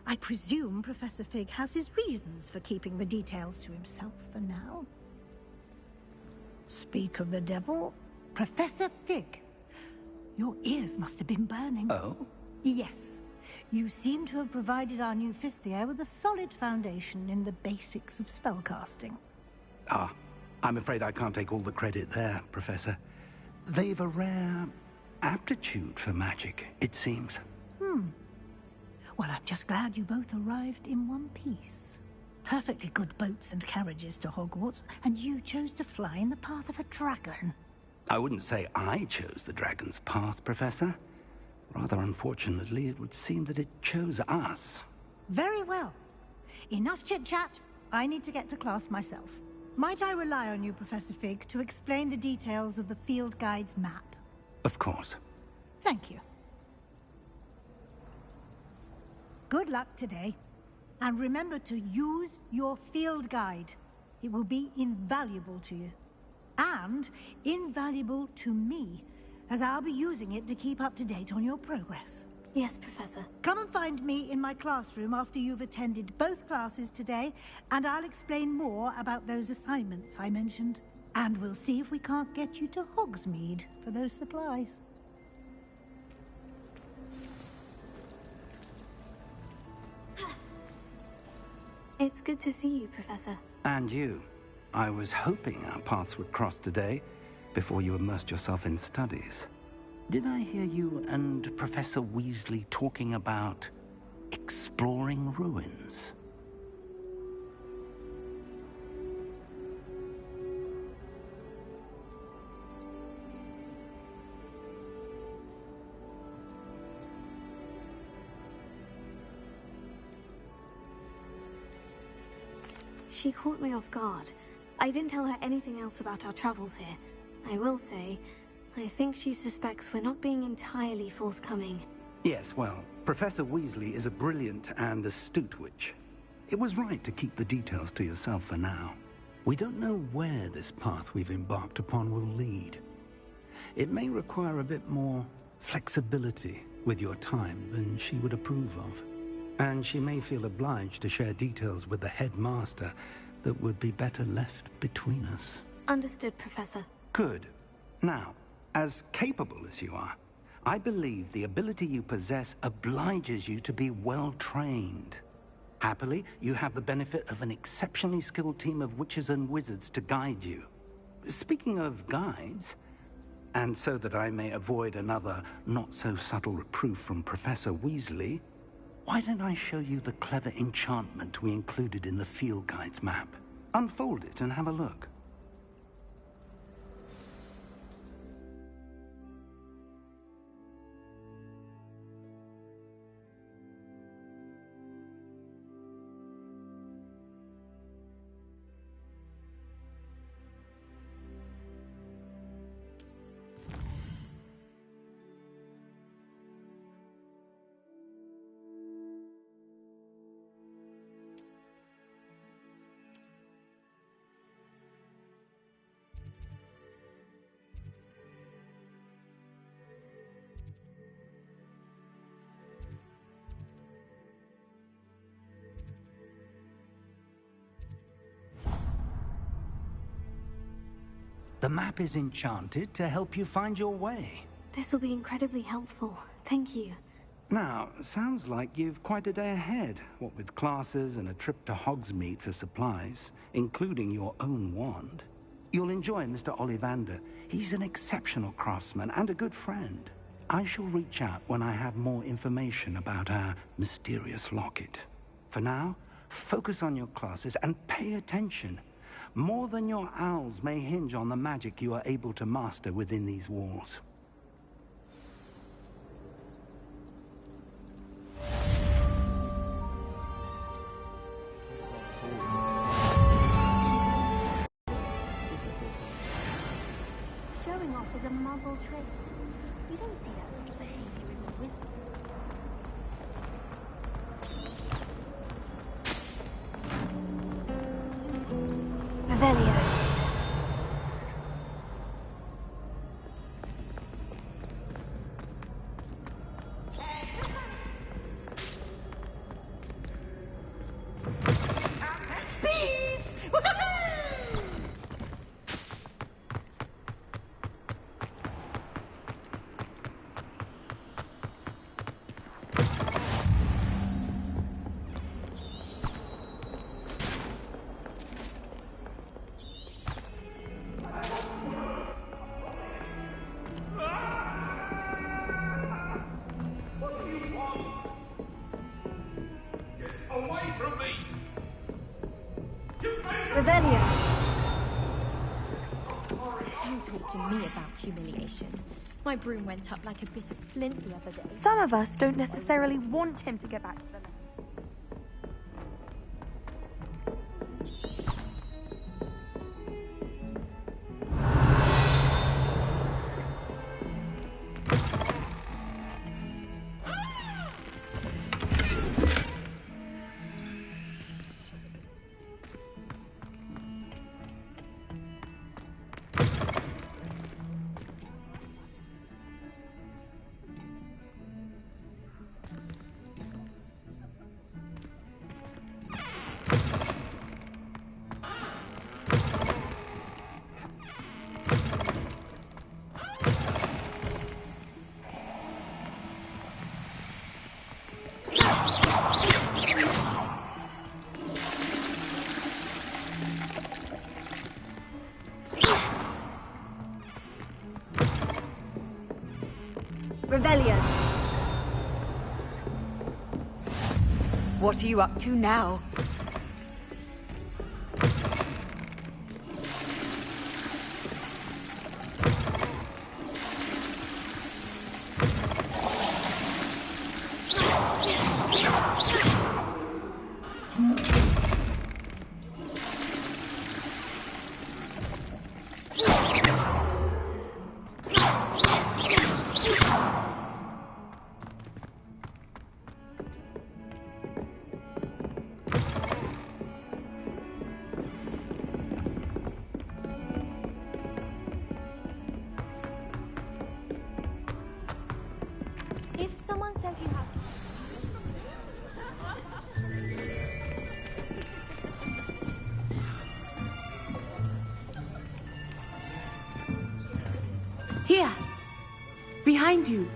I presume Professor Fig has his reasons for keeping the details to himself for now. Speak of the devil, Professor Fig. Your ears must have been burning. Oh? Yes. You seem to have provided our new fifth year with a solid foundation in the basics of spellcasting. Ah, I'm afraid I can't take all the credit there, Professor. They've a rare aptitude for magic, it seems. Well, I'm just glad you both arrived in one piece. Perfectly good boats and carriages to Hogwarts, and you chose to fly in the path of a dragon. I wouldn't say I chose the dragon's path, Professor. Rather unfortunately, it would seem that it chose us. Very well. Enough chit-chat. I need to get to class myself. Might I rely on you, Professor Fig, to explain the details of the field guide's map? Of course. Thank you. Good luck today. And remember to use your field guide. It will be invaluable to you. And invaluable to me, as I'll be using it to keep up to date on your progress. Yes, Professor. Come and find me in my classroom after you've attended both classes today, and I'll explain more about those assignments I mentioned. And we'll see if we can't get you to Hogsmeade for those supplies. It's good to see you, Professor. And you. I was hoping our paths would cross today, before you immersed yourself in studies. Did I hear you and Professor Weasley talking about exploring ruins? She caught me off guard. I didn't tell her anything else about our travels here. I will say, I think she suspects we're not being entirely forthcoming. Yes, well, Professor Weasley is a brilliant and astute witch. It was right to keep the details to yourself for now. We don't know where this path we've embarked upon will lead. It may require a bit more flexibility with your time than she would approve of. And she may feel obliged to share details with the headmaster that would be better left between us. Understood, Professor. Good. Now, as capable as you are, I believe the ability you possess obliges you to be well trained. Happily, you have the benefit of an exceptionally skilled team of witches and wizards to guide you. Speaking of guides, and so that I may avoid another not-so-subtle reproof from Professor Weasley, why don't I show you the clever enchantment we included in the field guide's map? Unfold it and have a look. The map is enchanted to help you find your way. This will be incredibly helpful. Thank you. Now, sounds like you've quite a day ahead, what with classes and a trip to Hogsmeade for supplies, including your own wand. You'll enjoy Mr. Ollivander. He's an exceptional craftsman and a good friend. I shall reach out when I have more information about our mysterious locket. For now, focus on your classes and pay attention. More than your owls may hinge on the magic you are able to master within these walls. Showing off is a muggle trick. You don't see that sort of behavior in the wizard. Revelio. to me about humiliation. My broom went up like a bit of flint the other day. Some of us don't necessarily want him to get back to the land. Revelio. What are you up to now? If someone says you have to... Here! Behind you!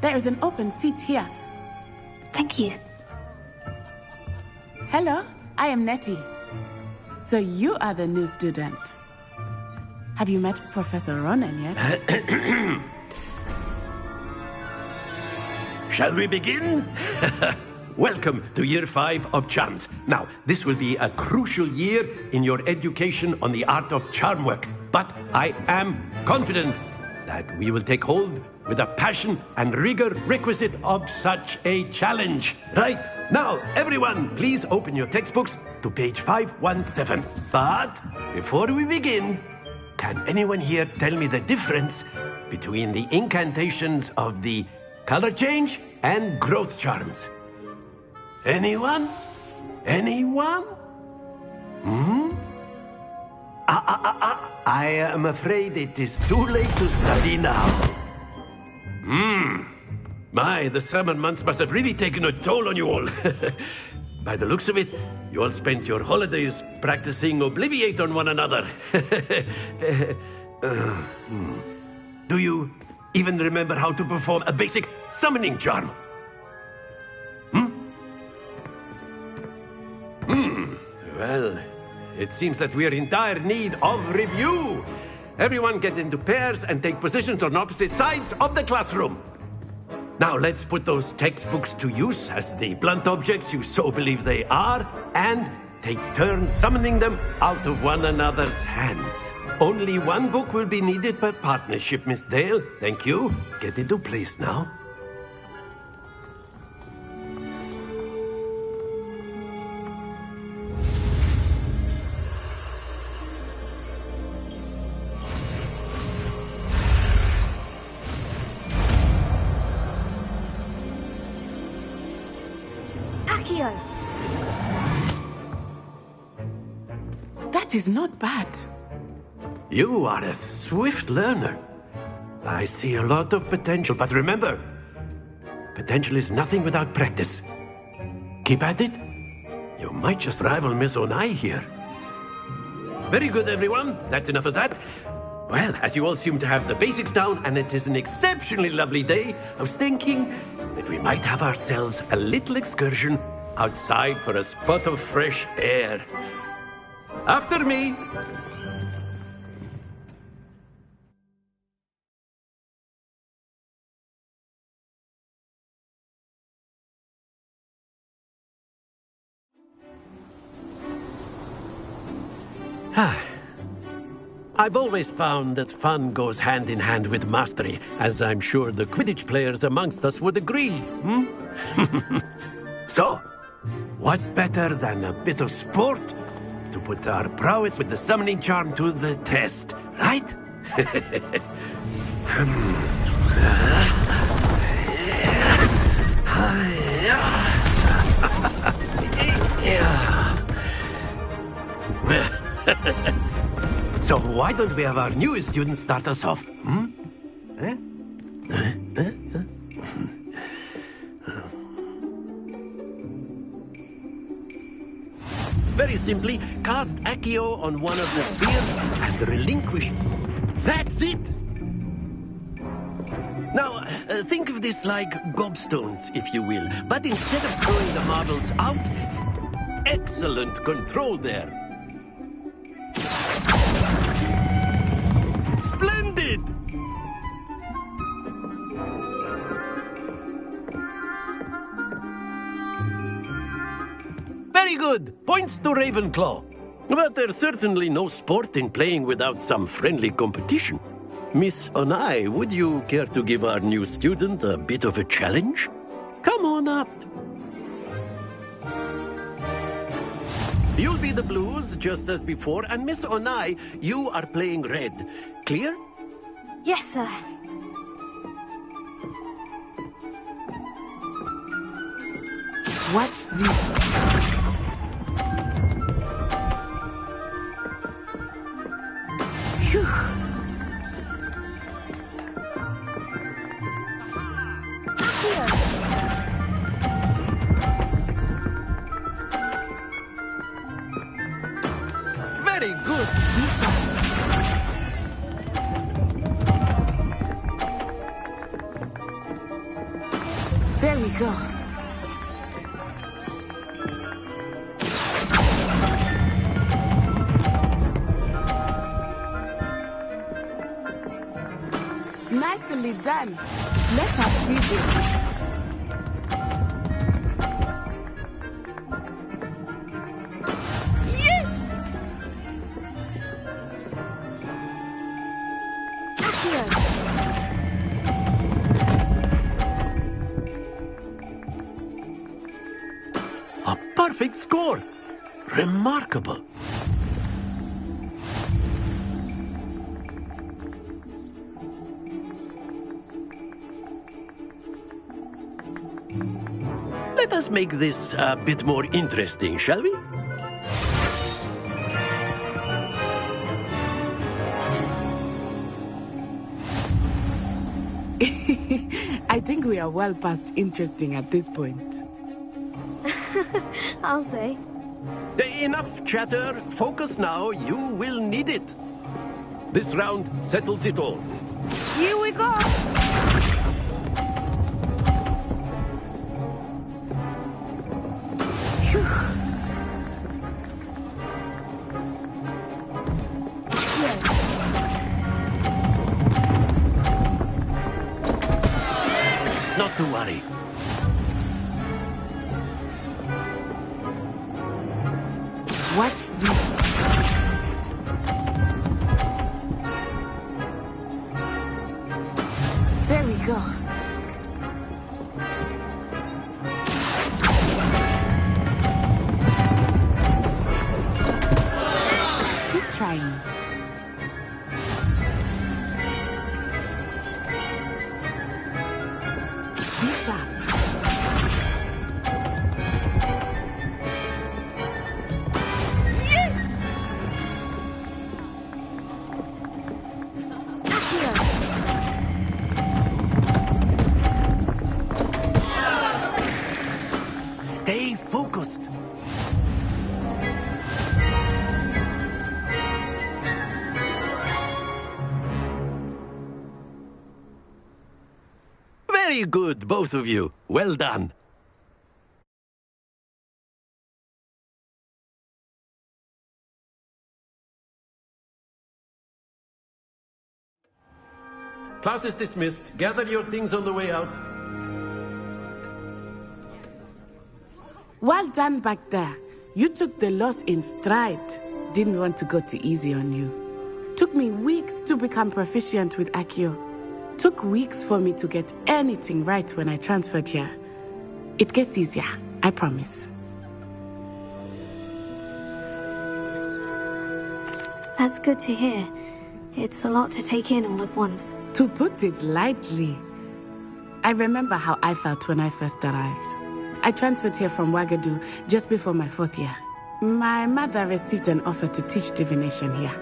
There is an open seat here. Thank you. Hello, I am Nettie. So you are the new student. Have you met Professor Ronen yet? Shall we begin? Welcome to Year 5 of Charms. Now, this will be a crucial year in your education on the art of charm work. But I am confident that we will take hold with the passion and rigor requisite of such a challenge. Right, now, everyone, please open your textbooks to page 517. But before we begin, can anyone here tell me the difference between the incantations of the color change and growth charms? Anyone? Anyone? I am afraid it is too late to study now. My, the summer months must have really taken a toll on you all. By the looks of it, you all spent your holidays practicing Obliviate on one another. Do you even remember how to perform a basic summoning charm? Well, it seems that we are in dire need of review. Everyone get into pairs and take positions on opposite sides of the classroom. Now let's put those textbooks to use as the blunt objects you so believe they are, and take turns summoning them out of one another's hands. Only one book will be needed per partnership, Miss Dale. Thank you. Get into place now. Accio! That is not bad. You are a swift learner. I see a lot of potential, but remember, potential is nothing without practice. Keep at it. You might just rival Miss Onai here. Very good, everyone. That's enough of that. Well, as you all seem to have the basics down, and it is an exceptionally lovely day, I was thinking that we might have ourselves a little excursion outside for a spot of fresh air. After me. I've always found that fun goes hand in hand with mastery, as I'm sure the Quidditch players amongst us would agree, So, what better than a bit of sport to put our prowess with the summoning charm to the test, right? So why don't we have our newest student start us off? Very simply, cast Accio on one of the spheres and relinquish. That's it! Now, think of this like gobstones, if you will. But instead of throwing the marbles out, excellent control there. Splendid! Very good. Points to Ravenclaw. But there's certainly no sport in playing without some friendly competition. Miss Onai, would you care to give our new student a bit of a challenge? Come on up. You'll be the blues, just as before, and Miss Onai, you are playing red. Clear? Yes, sir. Watch this. Phew. Very good. There we go. Nicely done. Let us see this. A perfect score. Remarkable. Let us make this a bit more interesting, shall we? I think we are well past interesting at this point. I'll say. Enough chatter. Focus now. You will need it. This round settles it all. Here we go. Not to worry. Watch this. There we go. Keep trying. Be sharp. Stay focused. Very good, both of you. Well done. Class is dismissed. Gather your things on the way out. Well done back there. You took the loss in stride. Didn't want to go too easy on you. Took me weeks to become proficient with Accio. Took weeks for me to get anything right when I transferred here. It gets easier, I promise. That's good to hear. It's a lot to take in all at once. To put it lightly, I remember how I felt when I first arrived. I transferred here from Wagadu just before my 4th year. My mother received an offer to teach divination here.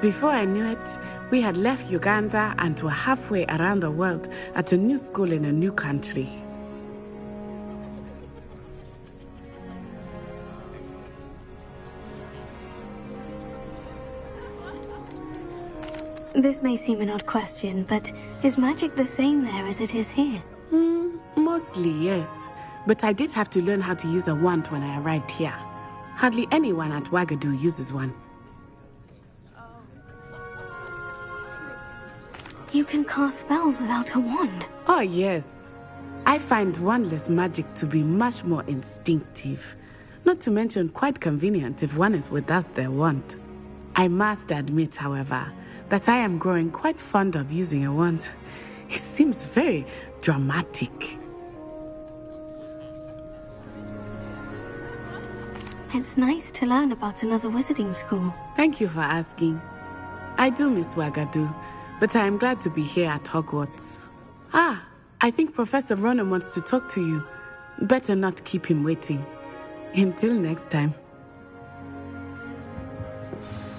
Before I knew it, we had left Uganda and were halfway around the world at a new school in a new country. This may seem an odd question, but is magic the same there as it is here? Mostly, yes. But I did have to learn how to use a wand when I arrived here. Hardly anyone at Wagadu uses one. You can cast spells without a wand? Oh, yes. I find wandless magic to be much more instinctive. Not to mention quite convenient if one is without their wand. I must admit, however, that I am growing quite fond of using a wand. It seems very dramatic. It's nice to learn about another wizarding school. Thank you for asking. I do miss Wagadu, but I am glad to be here at Hogwarts. Ah, I think Professor Ronen wants to talk to you. Better not keep him waiting. Until next time.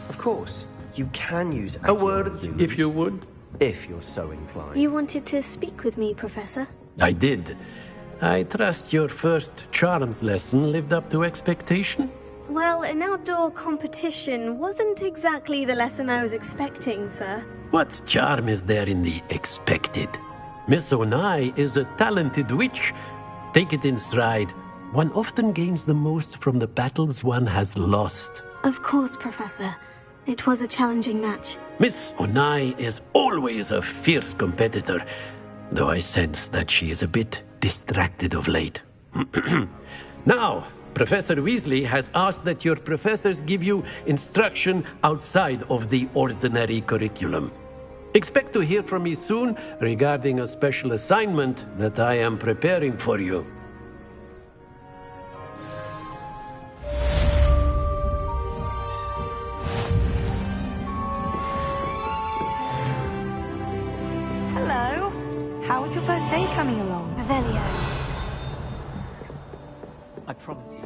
Of course, you can use a word, if you would. If you're so inclined. You wanted to speak with me, Professor? I did. I trust your first charms lesson lived up to expectation? Well, an outdoor competition wasn't exactly the lesson I was expecting, sir. What charm is there in the expected? Miss Onai is a talented witch. Take it in stride. One often gains the most from the battles one has lost. Of course, Professor. It was a challenging match. Miss Onai is always a fierce competitor, though I sense that she is a bit distracted of late. Now, Professor Weasley has asked that your professors give you instruction outside of the ordinary curriculum. Expect to hear from me soon regarding a special assignment that I am preparing for you. Hello. How was your first day coming along? Revelio. I promise you.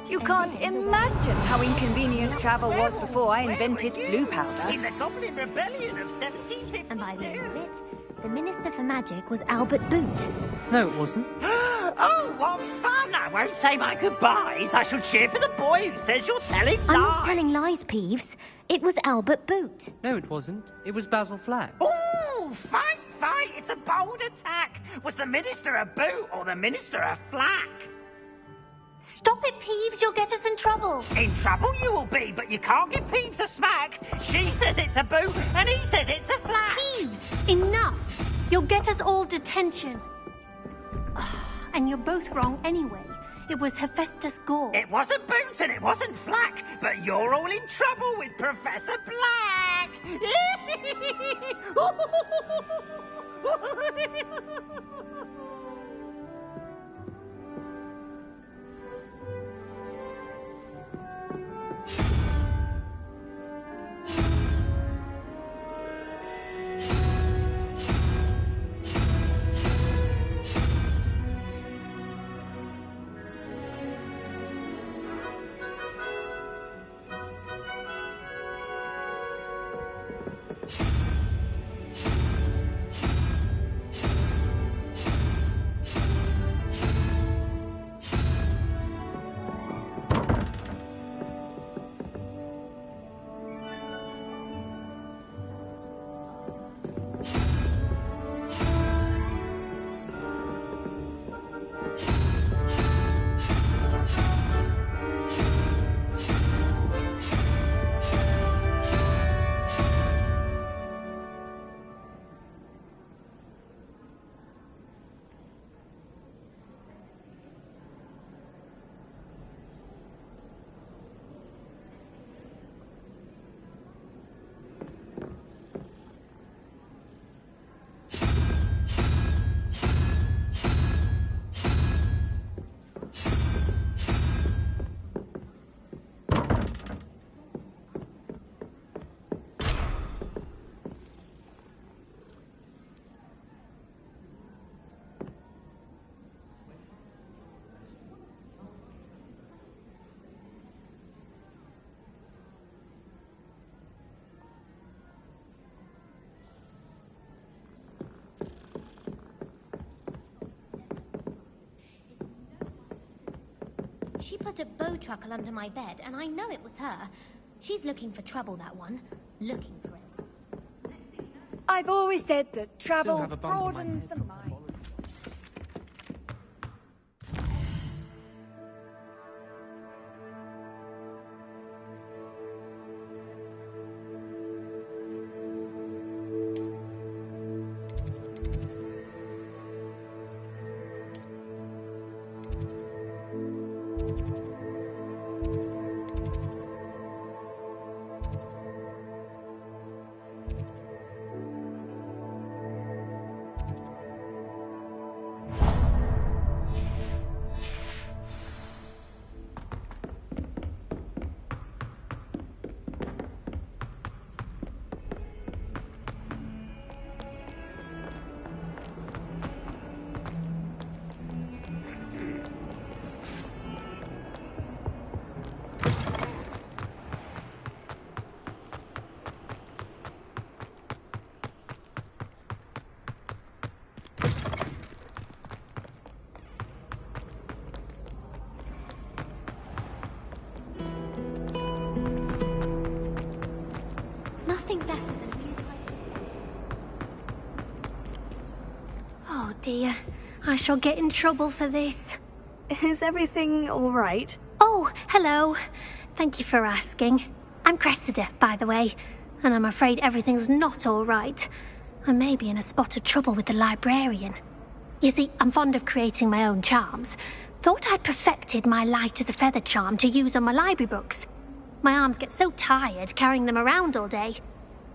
You can't imagine how inconvenient travel was before I invented flu powder. In the Goblin Rebellion of 1752. And by the end of it, the Minister for Magic was Albert Boot. No, it wasn't. Oh, what fun! I won't say my goodbyes. I shall cheer for the boy who says you're telling lies. I'm not telling lies, Peeves. It was Albert Boot. No, it wasn't. It was Basil Flack. Ooh, fight, fight! It's a bold attack. Was the Minister a boot or the Minister a flack? Stop it, Peeves. You'll get us in trouble. In trouble you will be, but you can't give Peeves a smack. She says it's a boot, and he says it's a flack. Peeves, enough. You'll get us all detention. And you're both wrong anyway. It was Hephaestus Gore. It wasn't Boot and it wasn't Flack, but you're all in trouble with Professor Black. She put a bow truckle under my bed, and I know it was her. She's looking for trouble, that one. Looking for it. I've always said that Still travel have a bump on my broadens head the from mind. Nothing better than... Oh dear, I shall get in trouble for this. Is everything all right? Oh, hello. Thank you for asking. I'm Cressida, by the way, and I'm afraid everything's not all right. I may be in a spot of trouble with the librarian. You see, I'm fond of creating my own charms. Thought I'd perfected my light as a feather charm to use on my library books. My arms get so tired carrying them around all day.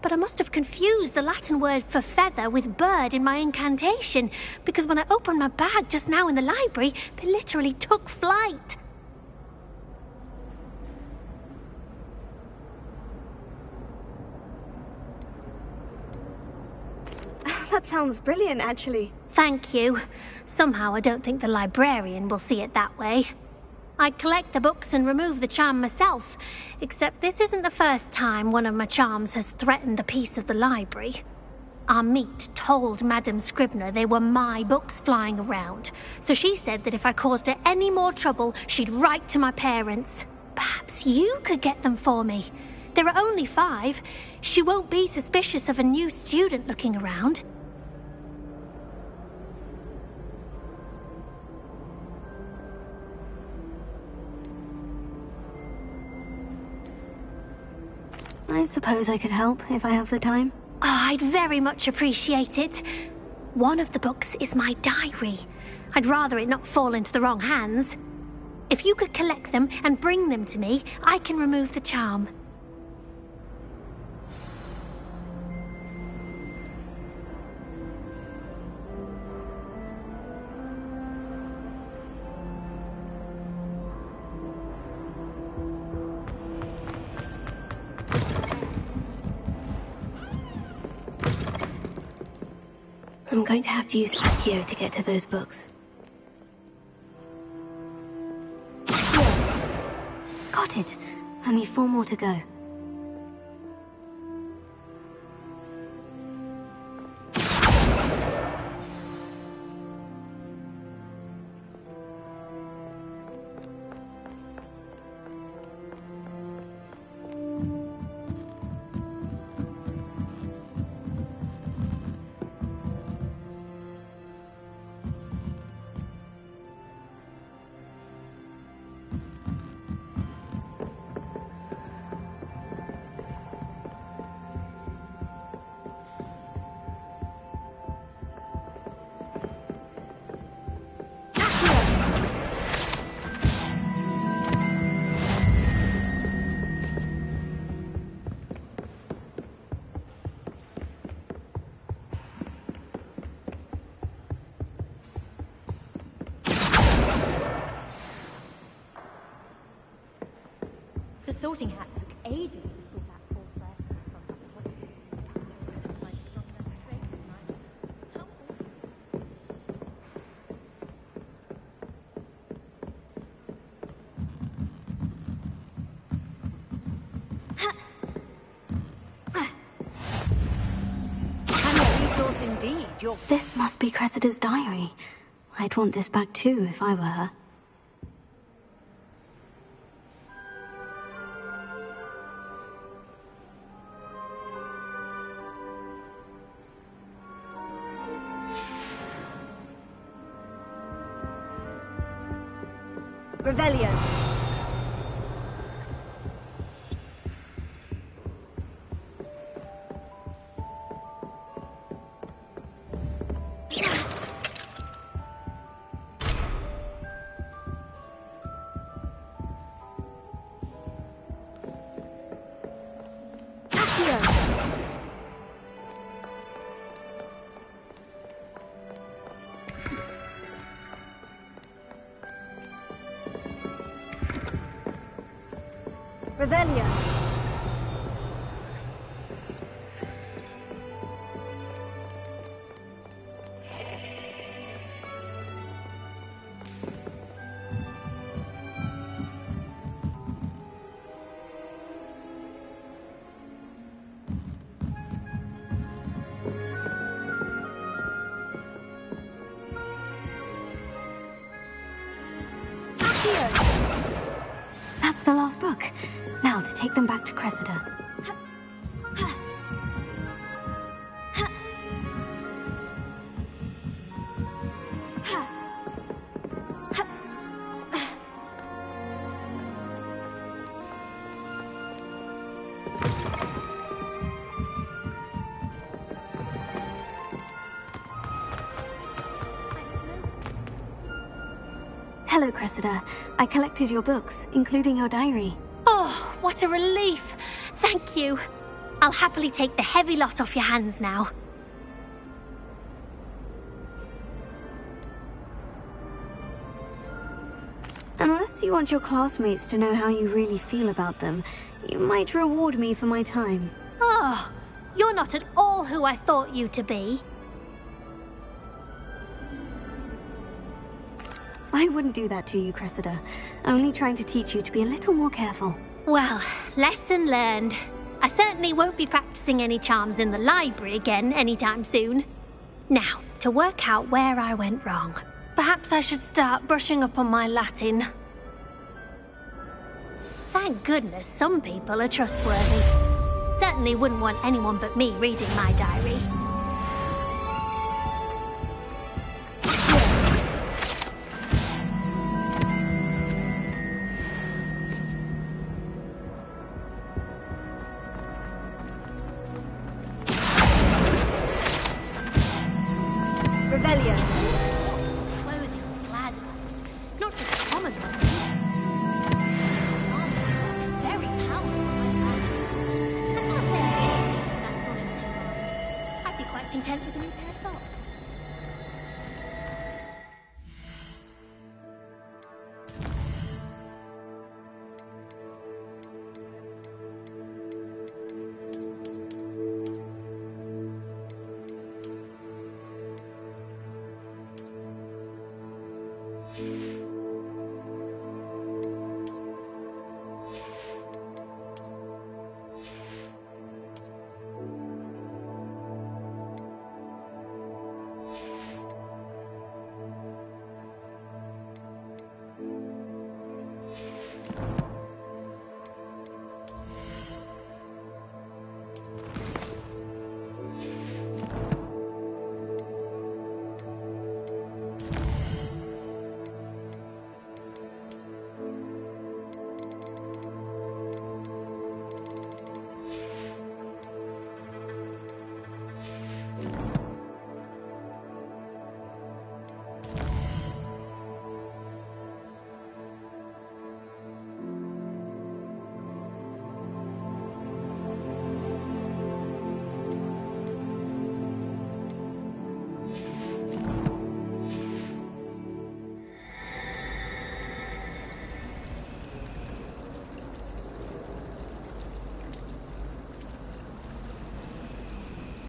But I must have confused the Latin word for feather with bird in my incantation, because when I opened my bag just now in the library, they literally took flight. That sounds brilliant, actually. Thank you. Somehow I don't think the librarian will see it that way. I collect the books and remove the charm myself, except this isn't the first time one of my charms has threatened the peace of the library. Our meet told Madame Scribner they were my books flying around, so she said that if I caused her any more trouble, she'd write to my parents. Perhaps you could get them for me. There are only 5. She won't be suspicious of a new student looking around. I suppose I could help if I have the time. Oh, I'd very much appreciate it. One of the books is my diary. I'd rather it not fall into the wrong hands. If you could collect them and bring them to me, I can remove the charm. I'm going to have to use Accio to get to those books. Got it. Only 4 more to go. The sorting hat took ages to pull that poor thread Resource indeed. This must be Cressida's diary. I'd want this back too if I were her. Revelio. Revelio. That's the last book. Now to take them back to Cressida. Hello, Cressida. I collected your books, including your diary. Oh, what a relief! Thank you. I'll happily take the heavy lot off your hands now. Unless you want your classmates to know how you really feel about them, you might reward me for my time. Oh, you're not at all who I thought you to be. I wouldn't do that to you, Cressida. Only trying to teach you to be a little more careful. Well, lesson learned. I certainly won't be practicing any charms in the library again anytime soon. Now, to work out where I went wrong. Perhaps I should start brushing up on my Latin. Thank goodness some people are trustworthy. Certainly wouldn't want anyone but me reading my diary. Revelio.